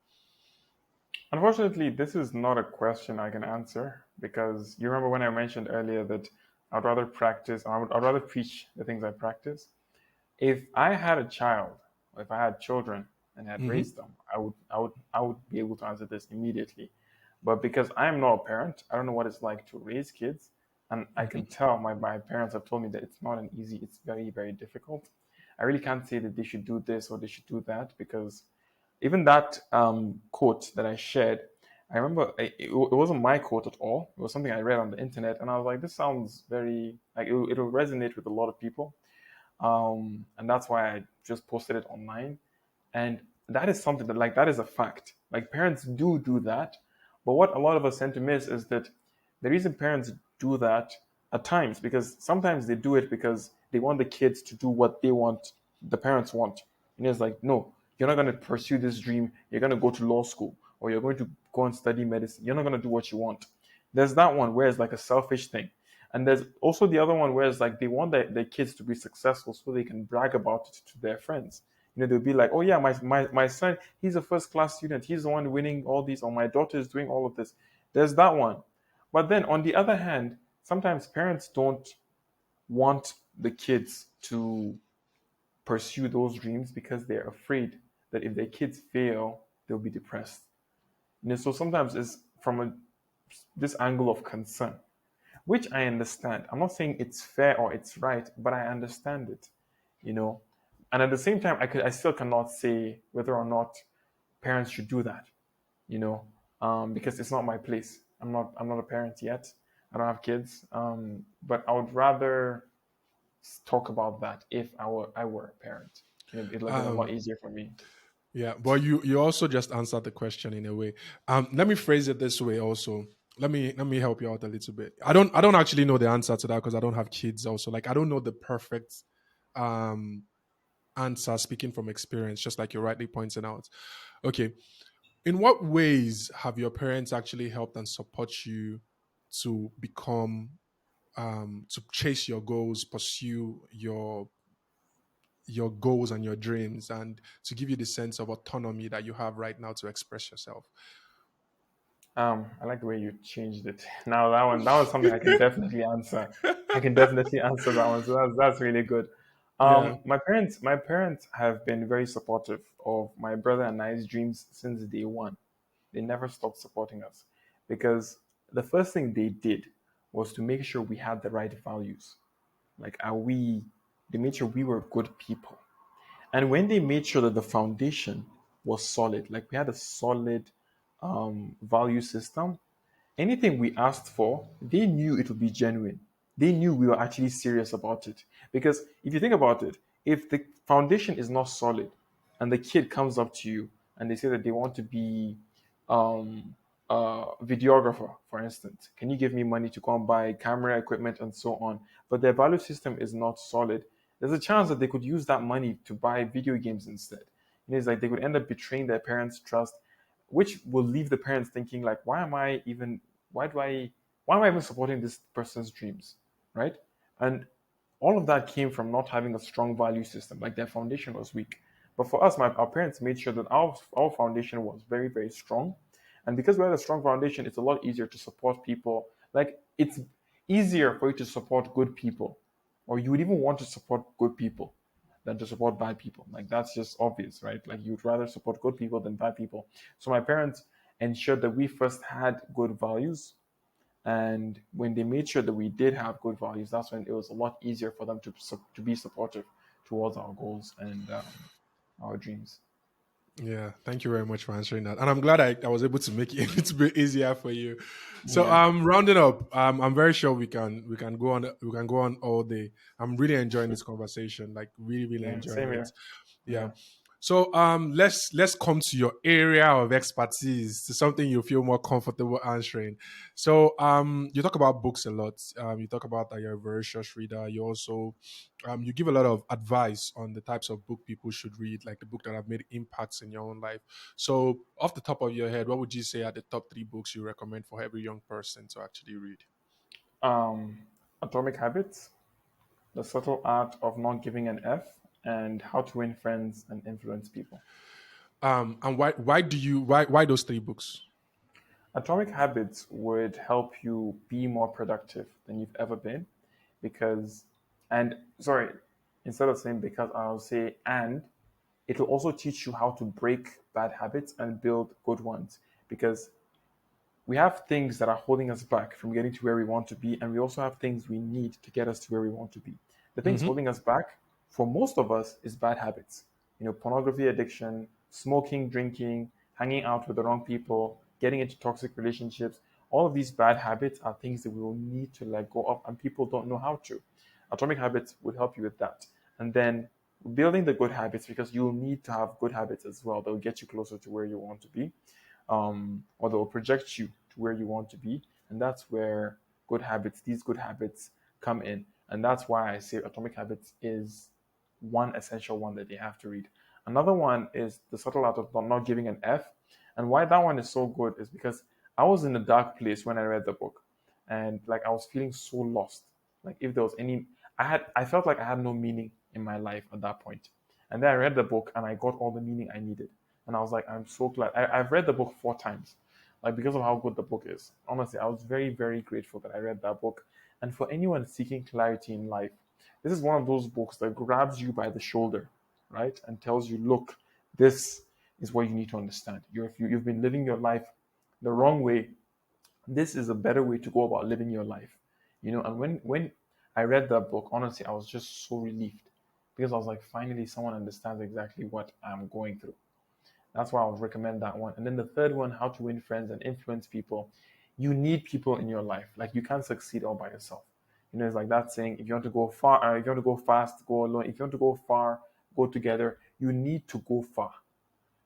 Unfortunately, this is not a question I can answer, because you remember when I mentioned earlier that I'd rather preach the things I practice. If I had a child, or if I had children and had Hmm. raised them, I would be able to answer this immediately. But because I am not a parent, I don't know what it's like to raise kids, and I can Hmm. tell my parents have told me that it's not an easy, it's very, very difficult. I really can't say that they should do this or they should do that, because even that quote that I shared, I remember it wasn't my quote at all. It was something I read on the internet, and I was like, this sounds very like it'll resonate with a lot of people, and that's why I just posted it online. And that is something that, like, that is a fact. Like, parents do that, but what a lot of us tend to miss is that the reason parents do that at times, because sometimes they do it because they want the kids to do what they want, the parents want. And it's like, no, you're not going to pursue this dream. You're going to go to law school, or you're going to go and study medicine. You're not going to do what you want. There's that one where it's like a selfish thing. And there's also the other one where it's like they want their kids to be successful so they can brag about it to their friends. They'll be like, oh yeah, my son, he's a first class student. He's the one winning all these, or my daughter is doing all of this. There's that one. But then on the other hand, sometimes parents don't want the kids to pursue those dreams because they're afraid that if their kids fail, they'll be depressed. So sometimes it's from this angle of concern, which I understand. I'm not saying it's fair or it's right, but I understand it, you know. And at the same time, I still cannot say whether or not parents should do that, because it's not my place. I'm not a parent yet. I don't have kids, but I would rather talk about that if I were a parent. It'd have been a lot Um, easier for me. yeah, but you also just answered the question in a way. Let me phrase it this way also. Let me help you out a little bit. I don't actually know the answer to that because I don't have kids also. Like I don't know the perfect um answer speaking from experience, just like you're rightly pointing out. Okay. In what ways have your parents actually helped and support you to become to chase your goals, pursue your goals and your dreams, and to give you the sense of autonomy that you have right now to express yourself? I like the way you changed it. Now that was something I can definitely answer. I can definitely answer that one. So that's really good. Yeah. My parents have been very supportive of my brother and I's dreams since day one. They never stopped supporting us because the first thing they did was to make sure we had the right values. Like, they made sure we were good people. And when they made sure that the foundation was solid, like we had a solid value system, anything we asked for, they knew it would be genuine. They knew we were actually serious about it. Because if you think about it, if the foundation is not solid and the kid comes up to you and they say that they want to be um, a videographer, for instance, can you give me money to go and buy camera equipment and so on? But their value system is not solid. There's a chance that they could use that money to buy video games instead. It's like they could end up betraying their parents' trust, which will leave the parents thinking like, why do I why am I even supporting this person's dreams, right? And all of that came from not having a strong value system. Like, their foundation was weak. But for us, our parents made sure that our foundation was very, very strong. And because we had a strong foundation, it's a lot easier to support people. Like, it's easier for you to support good people, or you would even want to support good people than to support bad people. Like, that's just obvious, right? Like, you'd rather support good people than bad people. So my parents ensured that we first had good values, and when they made sure that we did have good values, that's when it was a lot easier for them to be supportive towards our goals and our dreams. Yeah, thank you very much for answering that, and I'm glad I was able to make it a little bit easier for you. So, Yeah, rounding up, I'm very sure we can go on all day. I'm really enjoying this conversation, like really, really yeah, enjoying same it. here. Yeah. Yeah. So, let's come to your area of expertise, to something you feel more comfortable answering. So, you talk about books a lot. You talk about that you're a voracious reader. You also you give a lot of advice on the types of book people should read, like the book that have made impacts in your own life. So, off the top of your head, what would you say are the top three books you recommend for every young person to actually read? Atomic Habits, The Subtle Art of Not Giving an F, and How to Win Friends and Influence People. And why those three books? Atomic Habits would help you be more productive than you've ever been because, and sorry, instead of saying because, I'll say and, it will also teach you how to break bad habits and build good ones, because we have things that are holding us back from getting to where we want to be, and we also have things we need to get us to where we want to be. The things Mm-hmm. holding us back for most of us is bad habits. Pornography addiction, smoking, drinking, hanging out with the wrong people, getting into toxic relationships. All of these bad habits are things that we will need to let go of, and people don't know how to. Atomic Habits would help you with that. And then building the good habits, because you'll need to have good habits as well. They'll get you closer to where you want to be, or they'll project you to where you want to be. And that's where these good habits come in. And that's why I say Atomic Habits is one essential one that they have to read. Another one is The Subtle Art of Not Giving an F. And why that one is so good is because I was in a dark place when I read the book. And like I was feeling so lost. Like if there was any I felt like I had no meaning in my life at that point. And then I read the book and I got all the meaning I needed. And I was like, I'm so glad. I've read the book 4 times, like because of how good the book is. Honestly, I was very, very grateful that I read that book. And for anyone seeking clarity in life, this is one of those books that grabs you by the shoulder, right? And tells you, look, this is what you need to understand. You've been living your life the wrong way. This is a better way to go about living your life. And when I read that book, honestly, I was just so relieved, because I was like, finally someone understands exactly what I'm going through. That's why I would recommend that one. And then the third one, How to Win Friends and Influence People. You need people in your life. Like you can't succeed all by yourself. It's like that saying: if you want to go far, if you want to go fast, go alone. If you want to go far, go together. You need to go far,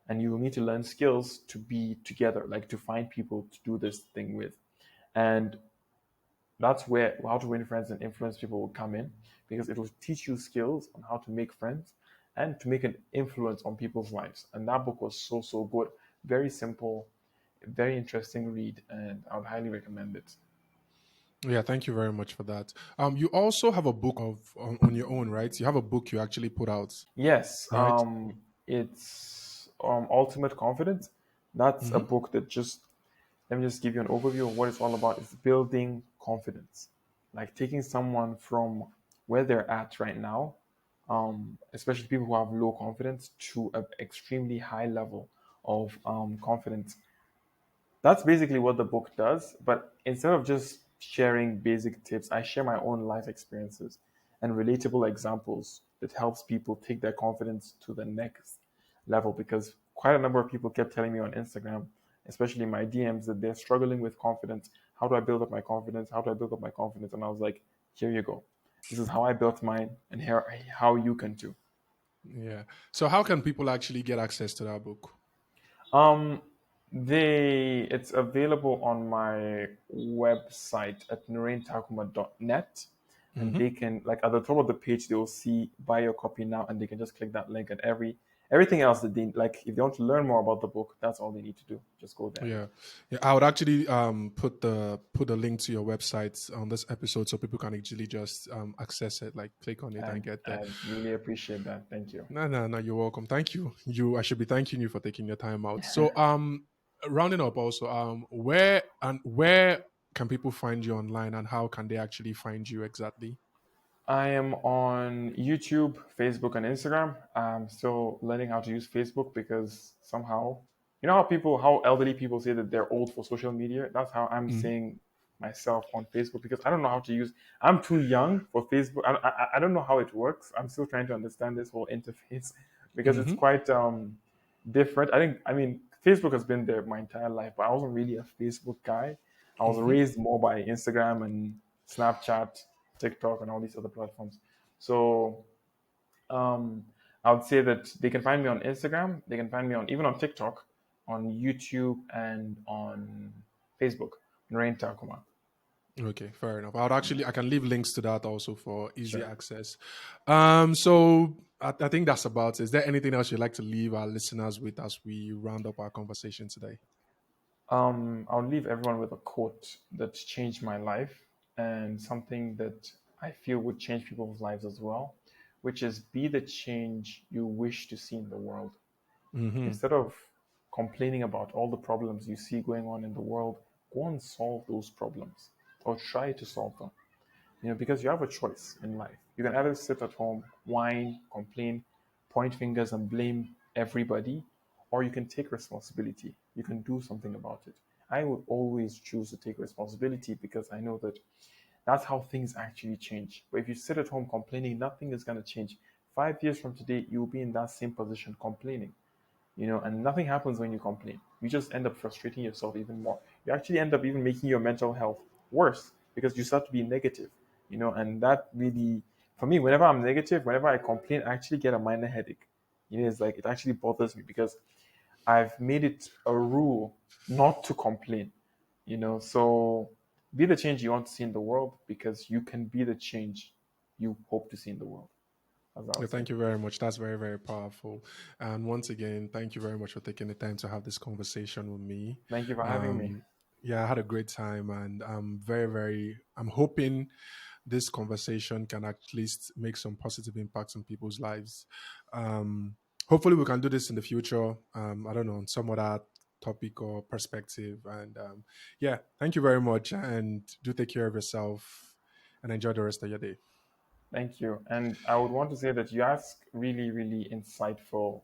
and you will need to learn skills to be together, like to find people to do this thing with. And that's where How to Win Friends and Influence People will come in, because it will teach you skills on how to make friends and to make an influence on people's lives. And that book was so, so good. Very simple, very interesting read, and I would highly recommend it. Yeah, thank you very much for that. You also have a book on your own, right? You have a book you actually put out, Yes, right? it's Ultimate Confidence. That's a Mm-hmm. book that just, let me just give you an overview of what it's all about. It's building confidence, like taking someone from where they're at right now, especially people who have low confidence, to an extremely high level of confidence. That's basically what the book does. But instead of just sharing basic tips, I share my own life experiences and relatable examples that helps people take their confidence to the next level. Because quite a number of people kept telling me on Instagram, especially in my DMs, that they're struggling with confidence. How do I build up my confidence? How do I build up my confidence? And I was like, here you go. This is how I built mine, and here how you can too. Yeah. So how can people actually get access to that book? Um, it's available on my website at nuraintakuma.net, and Mm-hmm. they can, like, at the top of the page they will see buy your copy now, and they can just click that link, and everything else that they like, if they want to learn more about the book, that's all they need to do. Just go there. Yeah, yeah. I would actually put the link to your website on this episode so people can actually just access it, like click on it and And get there. I really appreciate that. Thank you. No, no, no. You're welcome. Thank you. I should be thanking you for taking your time out. So rounding up also, where can people find you online, and how can they actually find you exactly? I am on YouTube, Facebook, and Instagram. I'm still learning how to use Facebook, because somehow, how elderly people say that they're old for social media. That's how I'm Mm-hmm. saying myself on Facebook, because I don't know how to use. I'm too young for Facebook. I don't know how it works. I'm still trying to understand this whole interface because it's Mm-hmm. quite different. I mean, Facebook has been there my entire life, but I wasn't really a Facebook guy. I was Mm-hmm. raised more by Instagram and Snapchat, TikTok, and all these other platforms. So um, I would say that they can find me on Instagram. They can find me on even on TikTok, on YouTube, and on Facebook. Nurain Takuma. Okay, fair enough. I can leave links to that also for easy Sure. access. So I think that's about it. Is there anything else you'd like to leave our listeners with as we round up our conversation today? I'll leave everyone with a quote that changed my life, and something that I feel would change people's lives as well, which is: be the change you wish to see in the world. Mm-hmm. Instead of complaining about all the problems you see going on in the world, go and solve those problems, or try to solve them. Because you have a choice in life. You can either sit at home, whine, complain, point fingers, and blame everybody, or you can take responsibility. You can do something about it. I would always choose to take responsibility, because I know that that's how things actually change. But if you sit at home complaining, nothing is going to change. 5 years from today, you'll be in that same position complaining. And nothing happens when you complain. You just end up frustrating yourself even more. You actually end up even making your mental health worse, because you start to be negative, and that really For me, whenever I'm negative, whenever I complain, I actually get a minor headache. It's like it actually bothers me because I've made it a rule not to complain. So be the change you want to see in the world because you can be the change you hope to see in the world, as I Yeah, would say. thank you very much. That's very, very powerful. And once again, thank you very much for taking the time to have this conversation with me. Thank you for having me. Um, yeah, I had a great time, and I'm hoping this conversation can at least make some positive impacts on people's lives. Hopefully, we can do this in the future. I don't know, on some other topic or perspective. And yeah, thank you very much, and do take care of yourself and enjoy the rest of your day. Thank you. And I would want to say that you ask really, really insightful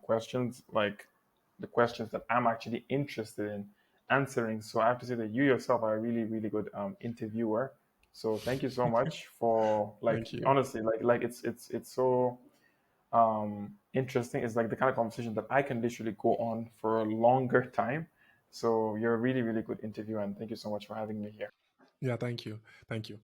questions, like the questions that I'm actually interested in answering. So I have to say that you yourself are a really, really good interviewer. So thank you so much for like Thank you. honestly, like it's so interesting. It's like the kind of conversation that I can literally go on for a longer time. So you're a really, really good interviewer, and thank you so much for having me here. Yeah, thank you. Thank you.